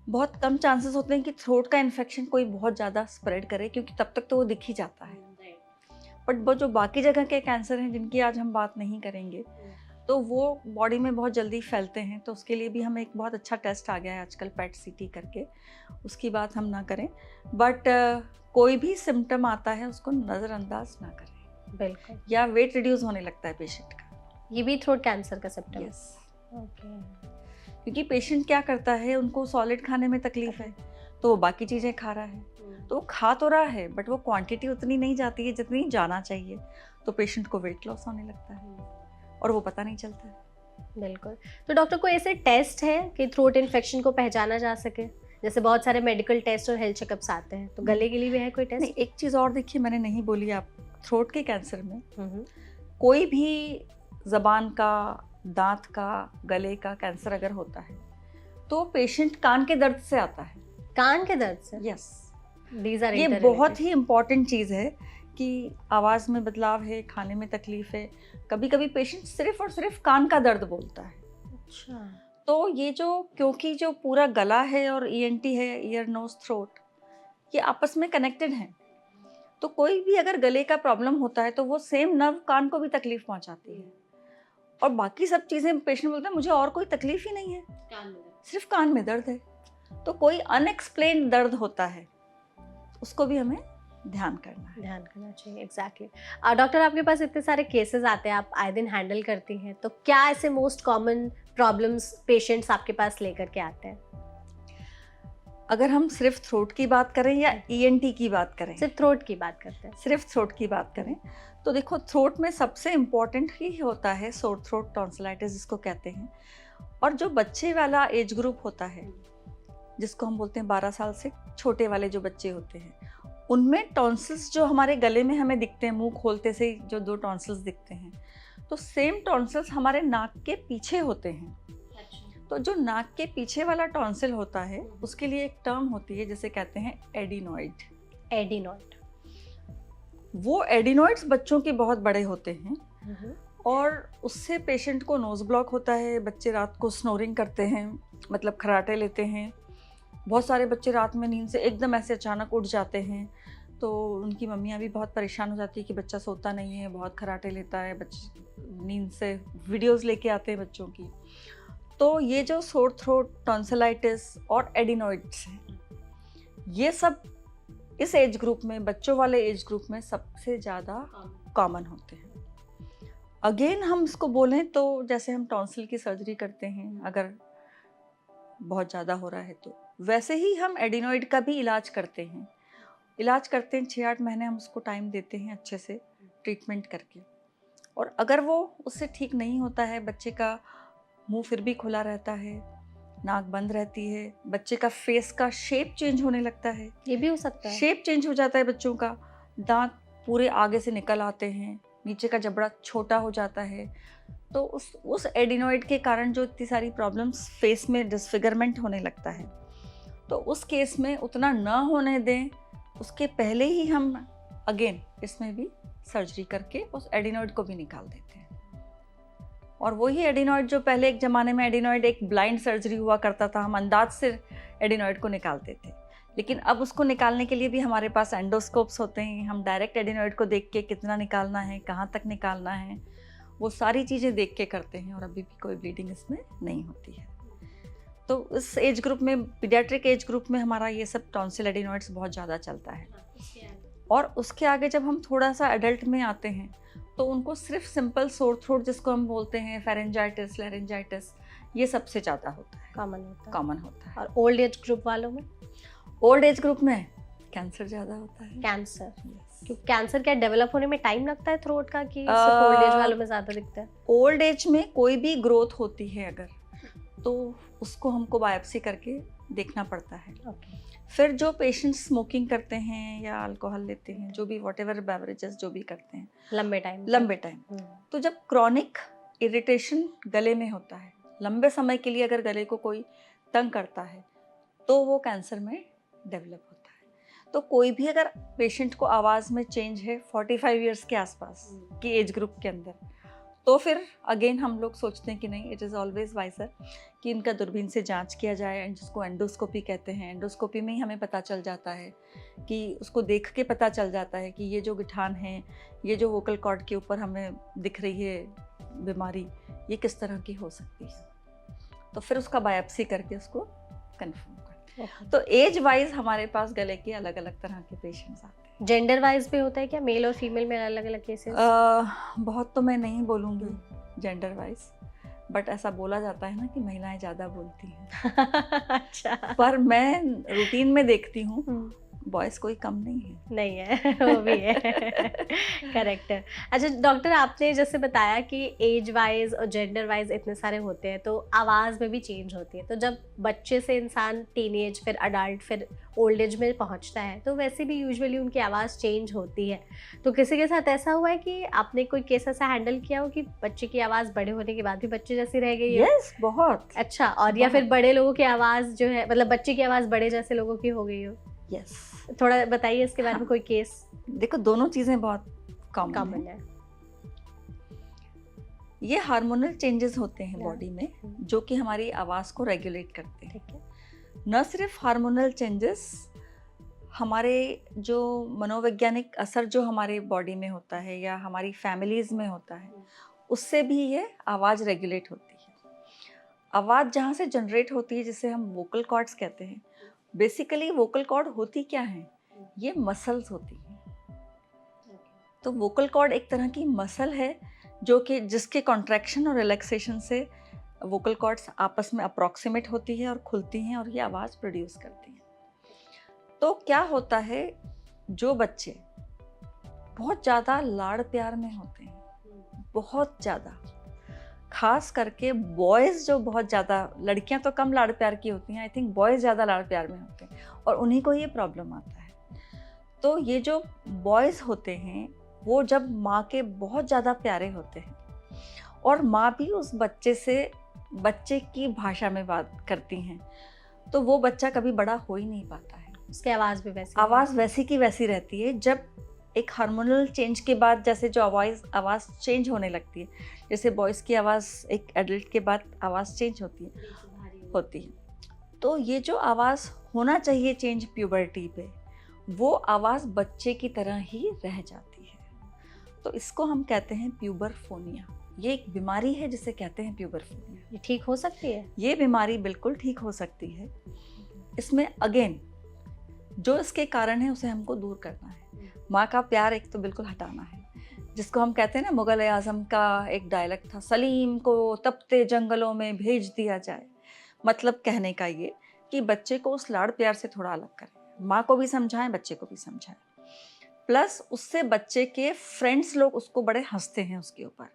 बहुत कम चांसेस होते हैं कि थ्रोट का इन्फेक्शन कोई बहुत ज़्यादा स्प्रेड करे, क्योंकि तब तक तो वो दिख ही जाता है। बट वो जो बाकी जगह के कैंसर हैं जिनकी आज हम बात नहीं करेंगे, तो वो बॉडी में बहुत जल्दी फैलते हैं। तो उसके लिए भी हमें एक बहुत अच्छा टेस्ट आ गया है आजकल, पेट सीटी करके, उसकी बात हम ना करें। बट कोई भी सिम्टम आता है उसको नज़रअंदाज ना करें, बिल्कुल। या वेट रिड्यूस होने लगता है पेशेंट का। ये भी थ्रोट कैंसर का सिम्टम है? Yes, okay. क्योंकि पेशेंट क्या करता है, उनको सॉलिड खाने में तकलीफ है तो वो बाकी चीज़ें खा रहा है, तो वो खा तो रहा है बट वो क्वांटिटी उतनी नहीं जाती है जितनी जाना चाहिए, तो पेशेंट को वेट लॉस होने लगता है और वो पता नहीं चलता है। बिल्कुल। तो डॉक्टर, कोई ऐसे टेस्ट है कि थ्रोट इन्फेक्शन को पहचाना जा सके? जैसे बहुत सारे मेडिकल टेस्ट और हेल्थ चेकअप्स आते हैं, तो गले के लिए भी है कोई टेस्ट? नहीं, एक चीज़ और देखिए, मैंने नहीं बोली आप, थ्रोट के कैंसर में कोई भी ज़बान का, दांत का, गले का कैंसर अगर होता है तो पेशेंट कान के दर्द से आता है। कान के दर्द से? यस, These are ये interrelated. बहुत ही इम्पॉर्टेंट चीज़ है कि आवाज़ में बदलाव है, खाने में तकलीफ है, कभी कभी पेशेंट सिर्फ और सिर्फ कान का दर्द बोलता है। अच्छा। तो ये जो, क्योंकि जो पूरा गला है और ENT है, ईयर नोज थ्रोट, ये आपस में कनेक्टेड हैं, तो कोई भी अगर गले का प्रॉब्लम होता है तो वो सेम नर्व कान को भी तकलीफ पहुंचाती है, और बाकी सब चीज़ें पेशेंट बोलता है मुझे और कोई तकलीफ ही नहीं है, सिर्फ कान में दर्द है। तो कोई अनएक्सप्लेन्ड दर्द होता है, उसको भी हमें ध्यान करना चाहिए। एग्जैक्टली। डॉक्टर, आपके पास इतने सारे केसेस आते हैं, आप आए दिन हैंडल करती हैं, तो क्या ऐसे मोस्ट कॉमन प्रॉब्लम्स पेशेंट्स आपके पास लेकर के आते हैं? अगर हम सिर्फ थ्रोट की बात करें या ENT की बात करें? सिर्फ थ्रोट की बात करते हैं। सिर्फ थ्रोट की बात करें तो देखो, थ्रोट में सबसे इम्पॉर्टेंट ही होता है सोर थ्रोट टॉन्सिलाइटिस, जिसको कहते हैं। और जो बच्चे वाला एज ग्रुप होता है, जिसको हम बोलते हैं 12 साल से छोटे वाले जो बच्चे होते हैं, उनमें टॉन्सिल्स जो हमारे गले में हमें दिखते हैं, मुंह खोलते से जो 2 टॉन्सिल्स दिखते हैं, तो सेम टॉन्सिल्स हमारे नाक के पीछे होते हैं। तो जो नाक के पीछे वाला टॉन्सिल होता है, उसके लिए एक टर्म होती है जिसे कहते हैं एडिनॉइड। एडिनॉइड। वो एडिनॉइड्स बच्चों के बहुत बड़े होते हैं और उससे पेशेंट को नोज ब्लॉक होता है। बच्चे रात को स्नोरिंग करते हैं, मतलब खर्राटे लेते हैं। बहुत सारे बच्चे रात में नींद से एकदम ऐसे अचानक उठ जाते हैं, तो उनकी मम्मियाँ भी बहुत परेशान हो जाती है कि बच्चा सोता नहीं है, बहुत खर्राटे लेता है। बच्चे नींद से वीडियोस लेके आते हैं बच्चों की। तो ये जो सोर थ्रोट, टॉन्सिलाइटिस और एडिनॉइड्स हैं, ये सब इस एज ग्रुप में, बच्चों वाले एज ग्रुप में सबसे ज़्यादा कॉमन होते हैं। अगेन हम इसको बोलें तो जैसे हम टॉन्सिल की सर्जरी करते हैं अगर बहुत ज़्यादा हो रहा है, तो वैसे ही हम एडिनॉइड का भी इलाज करते हैं। 6-8 महीने हम उसको टाइम देते हैं अच्छे से ट्रीटमेंट करके। और अगर वो उससे ठीक नहीं होता है, बच्चे का मुंह फिर भी खुला रहता है, नाक बंद रहती है, बच्चे का फेस का शेप चेंज होने लगता है, ये भी हो सकता है। शेप चेंज हो जाता है बच्चों का, दांत पूरे आगे से निकल आते हैं, नीचे का जबड़ा छोटा हो जाता है। तो उस एडिनॉइड के कारण जो इतनी सारी प्रॉब्लम्स, फेस में डिसफिगरमेंट होने लगता है, तो उस केस में उतना ना होने दें, उसके पहले ही हम अगेन इसमें भी सर्जरी करके उस एडिनॉइड को भी निकाल देते हैं। और वही एडिनॉइड जो पहले एक ज़माने में एडिनॉइड एक ब्लाइंड सर्जरी हुआ करता था, हम अंदाज से एडिनॉइड को निकालते थे, लेकिन अब उसको निकालने के लिए भी हमारे पास एंडोस्कोप्स होते हैं। हम डायरेक्ट एडिनॉइड को देख के कितना निकालना है, कहाँ तक निकालना है, वो सारी चीज़ें देख के करते हैं और अभी भी कोई ब्लीडिंग इसमें नहीं होती है। तो इस एज ग्रुप में, पीडियाट्रिक एज ग्रुप में, हमारा ये सब टॉन्सिल एडिनॉइड्स बहुत ज़्यादा चलता है। और उसके आगे जब हम थोड़ा सा एडल्ट में आते हैं तो उनको सिर्फ सिंपल सोर थ्रोट, जिसको हम बोलते हैं फेरेंजाइटिस, लैरेंजाइटिस, ये सबसे ज़्यादा होता है, कॉमन होता है। और ओल्ड एज ग्रुप वालों में? ओल्ड एज ग्रुप में कैंसर ज़्यादा होता है। कैंसर? क्योंकि कैंसर क्या डेवलप होने में टाइम लगता है थ्रोट का, कि सिर्फ ओल्ड एज वालों में ज़्यादा दिखता है? ओल्ड एज में कोई भी ग्रोथ होती है अगर, तो उसको हमको बायोप्सी करके देखना पड़ता है। फिर जो पेशेंट्स स्मोकिंग करते हैं या अल्कोहल लेते हैं, जो भी वॉटेवर बेवरेजेस जो भी करते हैं लंबे टाइम तो जब क्रॉनिक इरिटेशन गले में होता है, लंबे समय के लिए अगर गले को कोई तंग करता है तो वो कैंसर में डेवलप होता है। तो कोई भी अगर पेशेंट को आवाज़ में चेंज है 45 इयर्स के आसपास की एज ग्रुप के अंदर, तो फिर अगेन हम लोग सोचते हैं कि नहीं, इट इज़ ऑलवेज वाइजर कि इनका दूरबीन से जांच किया जाए, जिसको एंडोस्कोपी कहते हैं। एंडोस्कोपी में ही हमें पता चल जाता है कि उसको देख के पता चल जाता है कि ये जो गिठान है, ये जो वोकल कॉर्ड के ऊपर हमें दिख रही है बीमारी, ये किस तरह की हो सकती है। तो फिर उसका बायोप्सी करके उसको कंफर्म करते हैं। तो एज वाइज हमारे पास गले के अलग अलग तरह के पेशेंट्स आते हैं। जेंडर वाइज भी होता है क्या, मेल और फीमेल में अलग अलग केसेस? बहुत तो मैं नहीं बोलूँगी जेंडर वाइज, बट ऐसा बोला जाता है ना कि महिलाएं ज़्यादा बोलती हैं। अच्छा, पर मैं रूटीन में देखती हूँ बॉयज़ कोई कम नहीं है वो भी है। करेक्ट है। अच्छा डॉक्टर, आपने जैसे बताया कि एज वाइज और जेंडर वाइज इतने सारे होते हैं, तो आवाज़ में भी चेंज होती है। तो जब बच्चे से इंसान टीनेज, फिर अडल्ट, फिर ओल्ड एज में पहुंचता है, तो वैसे भी यूजुअली उनकी आवाज़ चेंज होती है। तो किसी के साथ ऐसा हुआ है कि आपने कोई केस ऐसा हैंडल किया हो कि बच्चे की आवाज़ बड़े होने के बाद भी बच्चे जैसी रह गई है? यस, बहुत। अच्छा, और या फिर बड़े लोगों की आवाज़ जो है, मतलब बच्चे की आवाज़ बड़े जैसे लोगों की हो गई हो? यस, थोड़ा बताइए इसके बारे में कोई केस। देखो, दोनों चीज़ें बहुत कॉमन है। ये हार्मोनल चेंजेस होते हैं बॉडी में जो कि हमारी आवाज़ को रेगुलेट करते हैं। ठीक है। न सिर्फ हार्मोनल चेंजेस, हमारे जो मनोवैज्ञानिक असर जो हमारे बॉडी में होता है या हमारी फैमिलीज में होता है, उससे भी ये आवाज़ रेगुलेट होती है। आवाज़ जहाँ से जनरेट होती है, जिसे हम वोकल कॉर्ड्स कहते हैं, बेसिकली वोकल कॉर्ड होती क्या है, ये मसल्स होती हैं। तो वोकल कॉर्ड एक तरह की मसल है जो कि जिसके कॉन्ट्रैक्शन और रिलैक्सेशन से वोकल कॉर्ड्स आपस में अप्रॉक्सीमेट होती है और खुलती हैं और ये आवाज़ प्रोड्यूस करती हैं। तो क्या होता है, जो बच्चे बहुत ज़्यादा लाड़ प्यार में होते हैं, बहुत ज़्यादा, खास करके बॉयज़ जो बहुत ज़्यादा, लड़कियां तो कम लाड़ प्यार की होती हैं, आई थिंक बॉयज़ ज़्यादा लाड़ प्यार में होते हैं और उन्हीं को ये प्रॉब्लम आता है। तो ये जो बॉयज़ होते हैं वो जब माँ के बहुत ज़्यादा प्यारे होते हैं और माँ भी उस बच्चे से बच्चे की भाषा में बात करती हैं, तो वो बच्चा कभी बड़ा हो ही नहीं पाता है। उसकी आवाज़ भी वैसी की वैसी रहती है। जब एक हार्मोनल चेंज के बाद जैसे जो आवाज़ चेंज होने लगती है, जैसे बॉयज़ की आवाज़ एक एडल्ट के बाद आवाज़ चेंज होती है, तो ये जो आवाज़ होना चाहिए चेंज प्यूबर्टी पे, वो आवाज़ बच्चे की तरह ही रह जाती है। तो इसको हम कहते हैं प्यूबरफोनिया। ये एक बीमारी है जिसे कहते हैं प्यूबरफोनिया। ये ठीक हो सकती है? ये बीमारी बिल्कुल ठीक हो सकती है। इसमें अगेन जो इसके कारण है उसे हमको दूर करना है। माँ का प्यार एक तो बिल्कुल हटाना है, जिसको हम कहते हैं ना, मुगल आजम का एक डायलॉग था, सलीम को तपते जंगलों में भेज दिया जाए। मतलब कहने का ये कि बच्चे को उस लाड़ प्यार से थोड़ा अलग करें, माँ को भी समझाएं, बच्चे को भी समझाएं। प्लस उससे बच्चे के फ्रेंड्स लोग उसको बड़े हंसते हैं उसके ऊपर,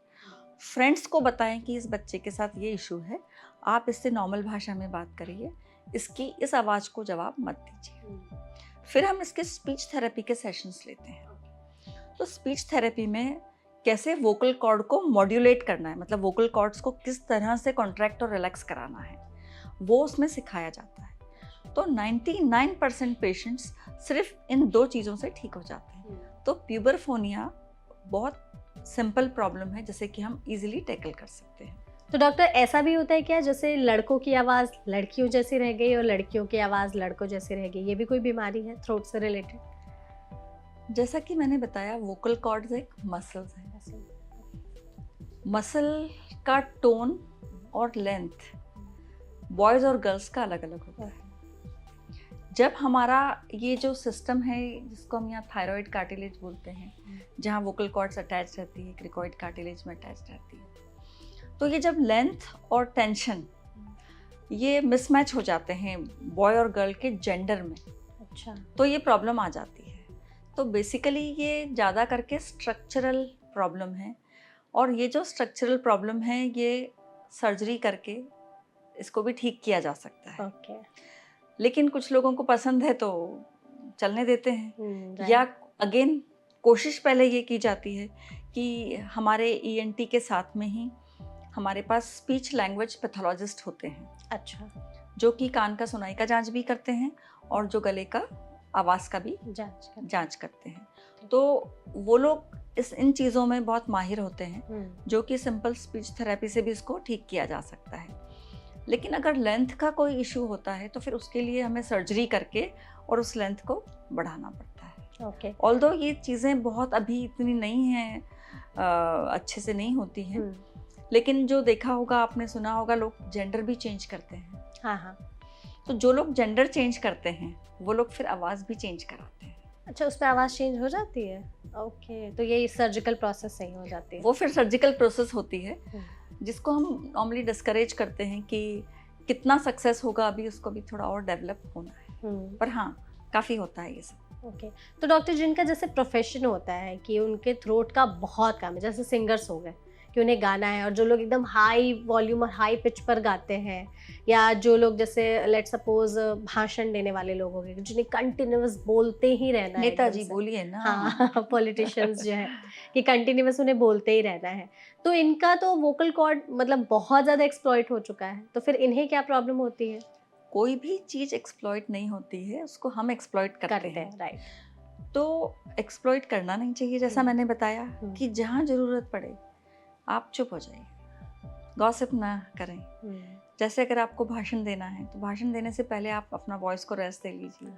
फ्रेंड्स को बताएं कि इस बच्चे के साथ ये इशू है, आप इससे नॉर्मल भाषा में बात करिए, इसकी इस आवाज़ को जवाब मत दीजिए। फिर हम इसके स्पीच थेरेपी के सेशंस लेते हैं। तो स्पीच थेरेपी में कैसे वोकल कॉर्ड को मॉड्यूलेट करना है, मतलब वोकल कॉर्ड्स को किस तरह से कॉन्ट्रैक्ट और रिलैक्स कराना है, वो उसमें सिखाया जाता है। तो 99% पेशेंट्स सिर्फ इन दो चीज़ों से ठीक हो जाते हैं। तो प्यूबरफोनिया बहुत सिंपल प्रॉब्लम है जिसे कि हम इजीली टैकल कर सकते हैं। तो डॉक्टर, ऐसा भी होता है क्या जैसे लड़कों की आवाज़ लड़कियों जैसी रह गई और लड़कियों की आवाज़ लड़कों जैसी रह गई, ये भी कोई बीमारी है थ्रोट से रिलेटेड? जैसा कि मैंने बताया, वोकल कॉर्ड्स एक मसल्स है। मसल का टोन और लेंथ बॉयज़ और गर्ल्स का अलग अलग होता है। जब हमारा ये जो सिस्टम है, जिसको हम यहाँ थायराइड कार्टिलेज बोलते हैं, जहाँ वोकल कॉर्ड्स अटैच रहती है, क्रिकॉइड कार्टिलेज में अटैच रहती है, तो ये जब लेंथ और टेंशन ये मिसमैच हो जाते हैं बॉय और गर्ल के जेंडर में, अच्छा, तो ये प्रॉब्लम आ जाती है। तो बेसिकली ये ज़्यादा करके स्ट्रक्चरल प्रॉब्लम है, और ये जो स्ट्रक्चरल प्रॉब्लम है ये सर्जरी करके इसको भी ठीक किया जा सकता है। ओके। लेकिन कुछ लोगों को पसंद है तो चलने देते हैं। right. या अगेन कोशिश पहले ये की जाती है कि हमारे ईएनटी के साथ में ही हमारे पास स्पीच लैंग्वेज पैथोलॉजिस्ट होते हैं, अच्छा, जो कि कान का सुनाई का जांच भी करते हैं और जो गले का आवाज़ का भी जांच करते हैं। तो वो लोग इन चीज़ों में बहुत माहिर होते हैं, जो कि सिंपल स्पीच थेरेपी से भी इसको ठीक किया जा सकता है। लेकिन अगर लेंथ का कोई इशू होता है तो फिर उसके लिए हमें सर्जरी करके और उस लेंथ को बढ़ाना पड़ता है। ओके, ऑल्दो ये चीज़ें बहुत अभी इतनी नहीं हैं, अच्छे से नहीं होती हैं, लेकिन जो देखा होगा, आपने सुना होगा, लोग जेंडर भी चेंज करते हैं। हाँ हाँ। तो जो लोग जेंडर चेंज करते हैं वो लोग फिर आवाज़ भी चेंज कराते हैं। अच्छा, उस पर आवाज़ चेंज हो जाती है? ओके, तो ये सर्जिकल प्रोसेस सही हो जाती है? वो फिर सर्जिकल प्रोसेस होती है, जिसको हम नॉर्मली डिस्करेज करते हैं कि कितना सक्सेस होगा, अभी उसको भी थोड़ा और डेवलप होना है। पर हाँ, काफ़ी होता है ये सब। ओके, तो डॉक्टर, जिनका जैसे प्रोफेशन होता है कि उनके थ्रोट का बहुत काम है, जैसे सिंगर्स हो गए कि उन्हें गाना है, और जो लोग एकदम हाई वॉल्यूम और हाई पिच पर गाते हैं, या जो लोग जैसे लेट सपोज भाषण देने वाले लोग हो गए जिन्हें कंटिन्यूअस बोलते ही रहना है, नेताजी बोलिए ना। हाँ, पॉलिटिशियंस जो है कि कंटिन्यूअस उन्हें बोलते ही रहना है, तो इनका तो वोकल कॉर्ड मतलब बहुत ज़्यादा एक्सप्लॉइट हो चुका है, तो फिर इन्हें क्या प्रॉब्लम होती है? कोई भी चीज़ एक्सप्लॉइट नहीं होती है, उसको हम एक्सप्लॉइट करते हैं। राइट। तो एक्सप्लॉइट करना नहीं चाहिए, जैसा मैंने बताया कि जहाँ ज़रूरत पड़े आप चुप हो जाइए, गॉसिप ना करें। जैसे अगर आपको भाषण देना है तो भाषण देने से पहले आप अपना वॉइस को रेस्ट दे लीजिए,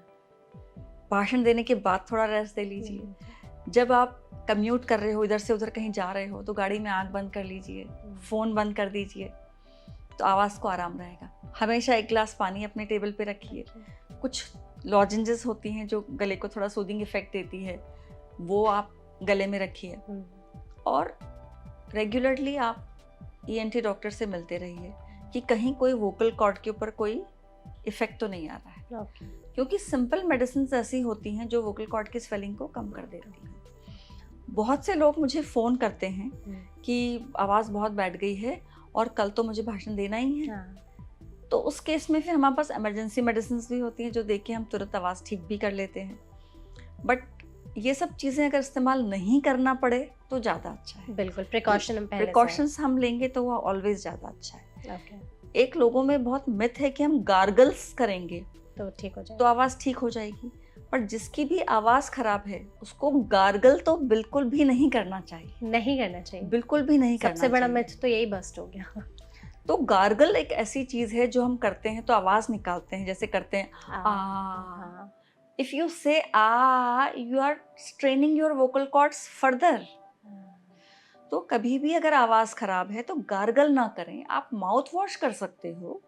भाषण देने के बाद थोड़ा रेस्ट दे लीजिए। जब आप कम्यूट कर रहे हो, इधर से उधर कहीं जा रहे हो, तो गाड़ी में आंख बंद कर लीजिए, फ़ोन बंद कर दीजिए, तो आवाज़ को आराम रहेगा। हमेशा एक गिलास पानी अपने टेबल पे रखिए। कुछ लॉजेंजेस होती हैं जो गले को थोड़ा सूदिंग इफेक्ट देती है, वो आप गले में रखिए। और रेगुलरली आप ईएनटी डॉक्टर से मिलते रहिए कि कहीं कोई वोकल कॉर्ड के ऊपर कोई इफेक्ट तो नहीं आ रहा है। क्योंकि सिंपल मेडिसिन ऐसी होती हैं जो वोकल कॉर्ड की स्वेलिंग को कम कर देती हैं। बहुत से लोग मुझे फ़ोन करते हैं कि आवाज़ बहुत बैठ गई है और कल तो मुझे भाषण देना ही है। तो उस केस में फिर हमारे पास इमरजेंसी मेडिसिन भी होती हैं जो दे के हम तुरंत आवाज़ ठीक भी कर लेते हैं। बट ये सब चीज़ें अगर इस्तेमाल नहीं करना पड़े तो ज़्यादा अच्छा है। बिल्कुल, प्रिकॉशंस हम लेंगे तो वो ऑलवेज ज़्यादा अच्छा है। ओके। एक लोगों में बहुत मिथ है कि हम गार्गल्स करेंगे तो ठीक हो जाएगी, तो आवाज़ ठीक हो जाएगी। पर जिसकी भी आवाज़ खराब है उसको गार्गल तो बिल्कुल भी नहीं करना चाहिए। नहीं करना चाहिए, बिल्कुल भी नहीं करना चाहिए। सबसे बड़ा मिथ तो यही बस्ट हो गया। तो गार्गल एक ऐसी चीज़ है जो हम करते हैं तो आवाज़ निकालते हैं, जैसे करते हैं आ। If you say ah, you are straining your vocal cords further. तो कभी भी अगर आवाज़ खराब है तो गार्गल ना करें। आप माउथ वॉश कर सकते हो,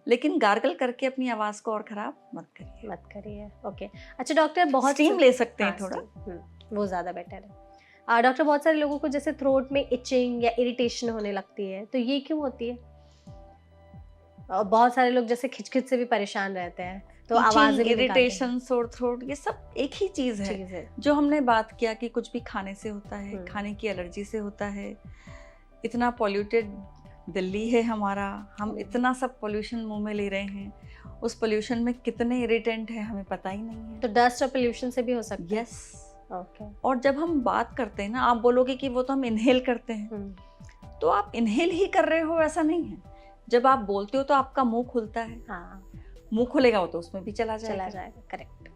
लेकिन गार्गल करके अपनी आवाज़ को और खराब मत करिए। ओके। अच्छा डॉक्टर, बहुत स्टीम ले सकते हैं थोड़ा, वो ज़्यादा बेटर है। डॉक्टर, बहुत सारे लोगों को जैसे थ्रोट में इचिंग या इरिटेशन होने लगती है, तो ये क्यों होती है? और बहुत सारे लोग जैसे खिचखिच से भी परेशान रहते हैं, तो आवाज़ इरिटेशन, सोर थ्रोट, ये सब एक ही चीज़ है। जो हमने बात किया कि कुछ भी खाने से होता है, खाने की एलर्जी से होता है। इतना पॉल्यूटेड दिल्ली है हमारा, हम इतना सब पोल्यूशन मुंह में ले रहे हैं, उस पोल्यूशन में कितने इरिटेंट है हमें पता ही नहीं है। तो डस्ट और पोल्यूशन से भी हो सकता है? यस। और जब हम बात करते हैं ना, आप बोलोगे कि वो तो हम इनहेल करते हैं, तो आप इनहेल ही कर रहे हो ऐसा नहीं है। जब आप बोलते हो तो आपका मुंह खुलता है, मुंह खुलेगा वो तो उसमें भी चला जाएगा। करेक्ट।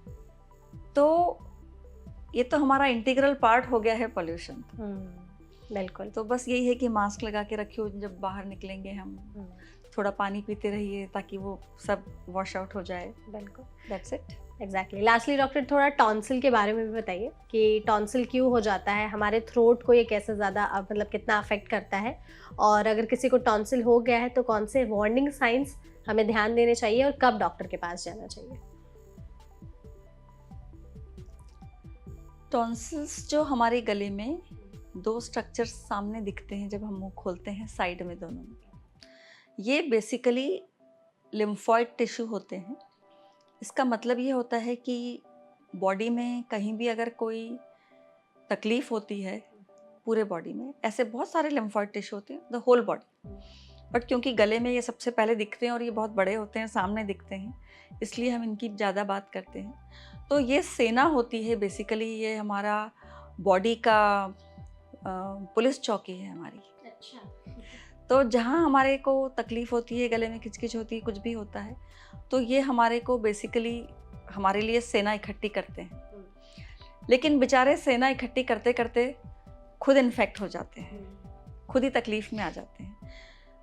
तो ये तो हमारा इंटीग्रल पार्ट हो गया है पोल्यूशन। बिल्कुल। तो बस यही है कि मास्क लगा के रखियो, जब बाहर निकलेंगे हम थोड़ा पानी पीते रहिए ताकि वो सब वॉश आउट हो जाए। बिल्कुल, that's it. Exactly. Lastly doctor, थोड़ा टॉन्सिल के बारे में भी बताइए कि टॉन्सिल क्यों हो जाता है, हमारे थ्रोट को ये कैसे ज़्यादा मतलब कितना अफेक्ट करता है, और अगर किसी को टॉन्सिल हो गया है तो कौन से वार्निंग साइंस हमें ध्यान देने चाहिए और कब डॉक्टर के पास जाना चाहिए? टॉन्सिल्स जो हमारे गले में दो स्ट्रक्चर्स सामने दिखते हैं जब हम मुंह खोलते हैं, साइड में दोनों में, ये बेसिकली लिम्फॉइड टिश्यू होते हैं। इसका मतलब ये होता है कि बॉडी में कहीं भी अगर कोई तकलीफ होती है, पूरे बॉडी में ऐसे बहुत सारे लिम्फॉइड टिश्यू होते हैं, द होल बॉडी, बट क्योंकि गले में ये सबसे पहले दिखते हैं और ये बहुत बड़े होते हैं, सामने दिखते हैं, इसलिए हम इनकी ज़्यादा बात करते हैं। तो ये सेना होती है बेसिकली, ये हमारा बॉडी का पुलिस चौकी है हमारी। अच्छा। तो जहाँ हमारे को तकलीफ़ होती है, गले में खिचखिच होती है, कुछ भी होता है, तो ये हमारे को बेसिकली हमारे लिए सेना इकट्ठी करते हैं। लेकिन बेचारे सेना इकट्ठी करते करते खुद इन्फेक्ट हो जाते हैं, खुद ही तकलीफ़ में आ जाते हैं।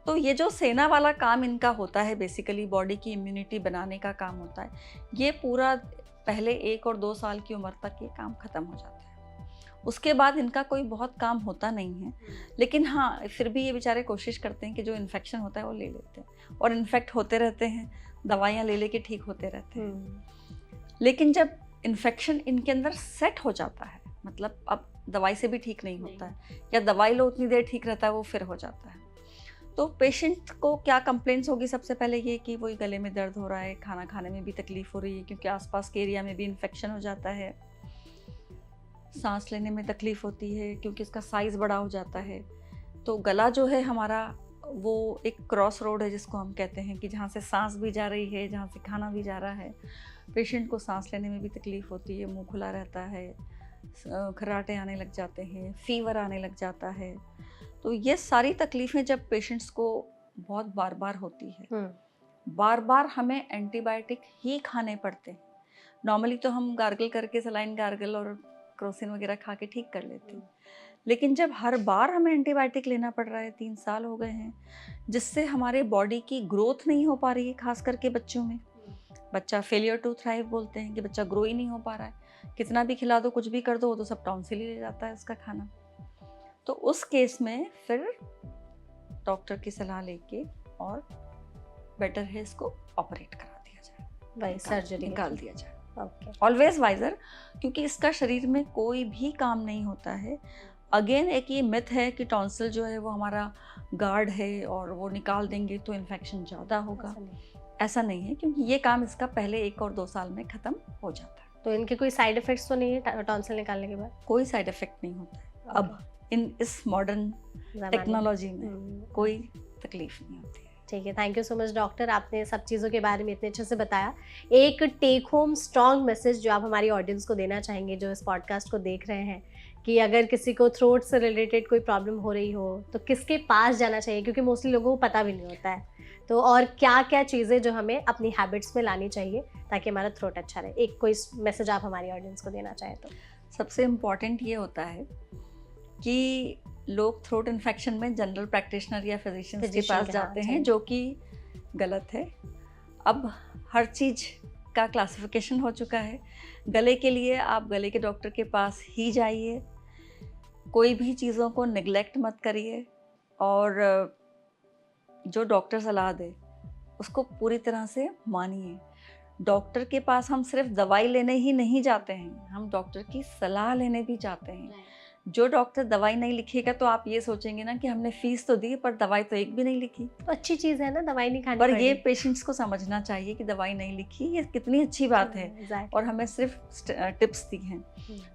तो ये जो सेना वाला काम इनका होता है बेसिकली बॉडी की इम्यूनिटी बनाने का काम होता है, ये पूरा पहले 1 और 2 साल की उम्र तक ये काम ख़त्म हो जाता है। उसके बाद इनका कोई बहुत काम होता नहीं है, लेकिन हाँ फिर भी ये बेचारे कोशिश करते हैं कि जो इन्फेक्शन होता है वो ले लेते हैं और इन्फेक्ट होते रहते हैं, दवाइयाँ ले लेके ठीक होते रहते हैं। लेकिन जब इन्फेक्शन इनके अंदर सेट हो जाता है, मतलब अब दवाई से भी ठीक नहीं होता है या दवाई लो उतनी देर ठीक रहता है, वो फिर हो जाता है। तो पेशेंट को क्या कंप्लेंट्स होगी? सबसे पहले ये कि वही गले में दर्द हो रहा है, खाना खाने में भी तकलीफ़ हो रही है क्योंकि आसपास के एरिया में भी इन्फेक्शन हो जाता है, सांस लेने में तकलीफ़ होती है क्योंकि इसका साइज़ बड़ा हो जाता है। तो गला जो है हमारा वो एक क्रॉस रोड है जिसको हम कहते हैं कि जहाँ से सांस भी जा रही है, जहाँ से खाना भी जा रहा है। पेशेंट को सांस लेने में भी तकलीफ़ होती है, मुंह खुला रहता है, खर्राटे आने लग जाते हैं, फीवर आने लग जाता है। तो ये सारी तकलीफ़ें जब पेशेंट्स को बहुत बार बार होती है, बार बार हमें एंटीबायोटिक ही खाने पड़ते हैं। नॉर्मली तो हम गार्गल करके सलाइन गार्गल और क्रोसिन वगैरह खा के ठीक कर लेते हैं, लेकिन जब हर बार हमें एंटीबायोटिक लेना पड़ रहा है, 3 साल हो गए हैं, जिससे हमारे बॉडी की ग्रोथ नहीं हो पा रही है, खास करके बच्चों में। बच्चा फेलियर टू थ्राइव बोलते हैं कि बच्चा ग्रो ही नहीं हो पा रहा है, कितना भी खिला दो, कुछ भी कर दो, वो तो सब टॉन्सिल ही ले जाता है उसका खाना। तो उस केस में फिर डॉक्टर की सलाह लेके और बेटर है इसको ऑपरेट करा दिया जाए, वही सर्जरी निकाल दिया जाए। ओके। ऑलवेज वाइजर, क्योंकि इसका शरीर में कोई भी काम नहीं होता है। अगेन एक ये मिथ है कि टॉन्सिल जो है वो हमारा गार्ड है और वो निकाल देंगे तो इन्फेक्शन ज़्यादा होगा। ऐसा नहीं है, क्योंकि ये काम इसका पहले 1 और 2 साल में ख़त्म हो जाता है। तो इनके कोई साइड इफेक्ट्स तो नहीं है टॉन्सिल निकालने के बाद? कोई साइड इफेक्ट नहीं होता है अब इस मॉडर्न टेक्नोलॉजी में कोई तकलीफ नहीं होती है। ठीक है, thank you so much doctor, आपने सब चीज़ों के बारे में इतने अच्छे से बताया। एक टेक होम स्ट्रॉन्ग मैसेज जो आप हमारी ऑडियंस को देना चाहेंगे जो इस पॉडकास्ट को देख रहे हैं, कि अगर किसी को थ्रोट से रिलेटेड कोई प्रॉब्लम हो रही हो तो किसके पास जाना चाहिए, क्योंकि मोस्टली लोगों को पता भी नहीं होता है, तो और क्या क्या चीज़ें जो हमें अपनी हैबिट्स में लानी चाहिए ताकि हमारा थ्रोट अच्छा रहे? एक कोई मैसेज आप हमारी ऑडियंस को देना चाहें तो? सबसे इम्पॉर्टेंट ये होता है कि लोग थ्रोट इन्फेक्शन में जनरल प्रैक्टिशनर या फिजिशियंस के पास जाते हैं, जो कि गलत है। अब हर चीज़ का क्लासिफिकेशन हो चुका है। गले के लिए आप गले के डॉक्टर के पास ही जाइए, कोई भी चीज़ों को निगलेक्ट मत करिए और जो डॉक्टर सलाह दे उसको पूरी तरह से मानिए। डॉक्टर के पास हम सिर्फ दवाई लेने ही नहीं जाते हैं, हम डॉक्टर की सलाह लेने भी जाते हैं। जो डॉक्टर दवाई नहीं लिखेगा तो आप ये सोचेंगे ना कि हमने फीस तो दी पर दवाई तो एक भी नहीं लिखी। तो अच्छी चीज़ है ना, दवाई नहीं खानी पर ये पेशेंट्स को समझना चाहिए कि दवाई नहीं लिखी ये कितनी अच्छी बात है, और हमें सिर्फ टिप्स दी हैं।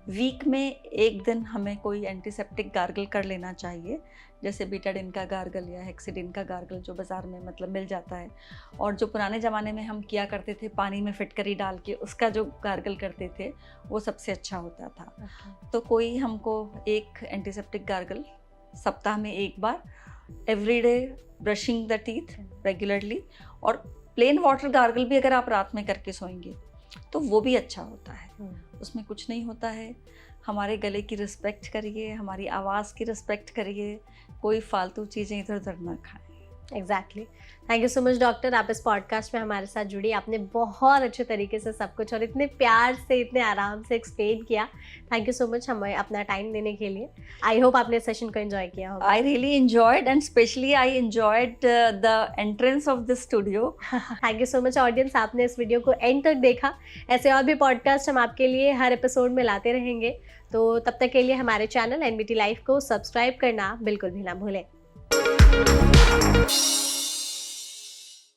वीक में 1 दिन हमें कोई एंटीसेप्टिक गार्गल कर लेना चाहिए, जैसे बीटाडिन का गार्गल या हेक्सिडिन का गार्गल जो बाज़ार में मतलब मिल जाता है, और जो पुराने ज़माने में हम किया करते थे पानी में फिटकरी डाल के उसका जो गार्गल करते थे वो सबसे अच्छा होता था। तो कोई हमको एक एंटीसेप्टिक गार्गल सप्ताह में 1 बार, everyday brushing the teeth regularly, और प्लेन वाटर गार्गल भी अगर आप रात में करके सोएंगे तो वो भी अच्छा होता है। उसमें कुछ नहीं होता है। हमारे गले की रिस्पेक्ट करिए, हमारी आवाज़ की रिस्पेक्ट करिए, कोई फालतू चीज़ें इधर उधर ना खाएं। Exactly, thank you so much doctor, आप इस पॉडकास्ट में हमारे साथ जुड़ी, आपने बहुत अच्छे तरीके से सब कुछ और इतने प्यार से इतने आराम से एक्सप्लेन किया। थैंक यू सो मच हमें अपना टाइम देने के लिए। आई होप आपने सेशन को एंजॉय किया होगा। I really enjoyed and specially I enjoyed the entrance of this studio. Thank you so much audience, आपने इस वीडियो को एंड तक देखा। ऐसे और भी पॉडकास्ट हम आपके लिए हर एपिसोड में लाते रहेंगे, तो तब तक के लिए हमारे चैनल NBT लाइफ को सब्सक्राइब करना बिल्कुल भी ना भूलें।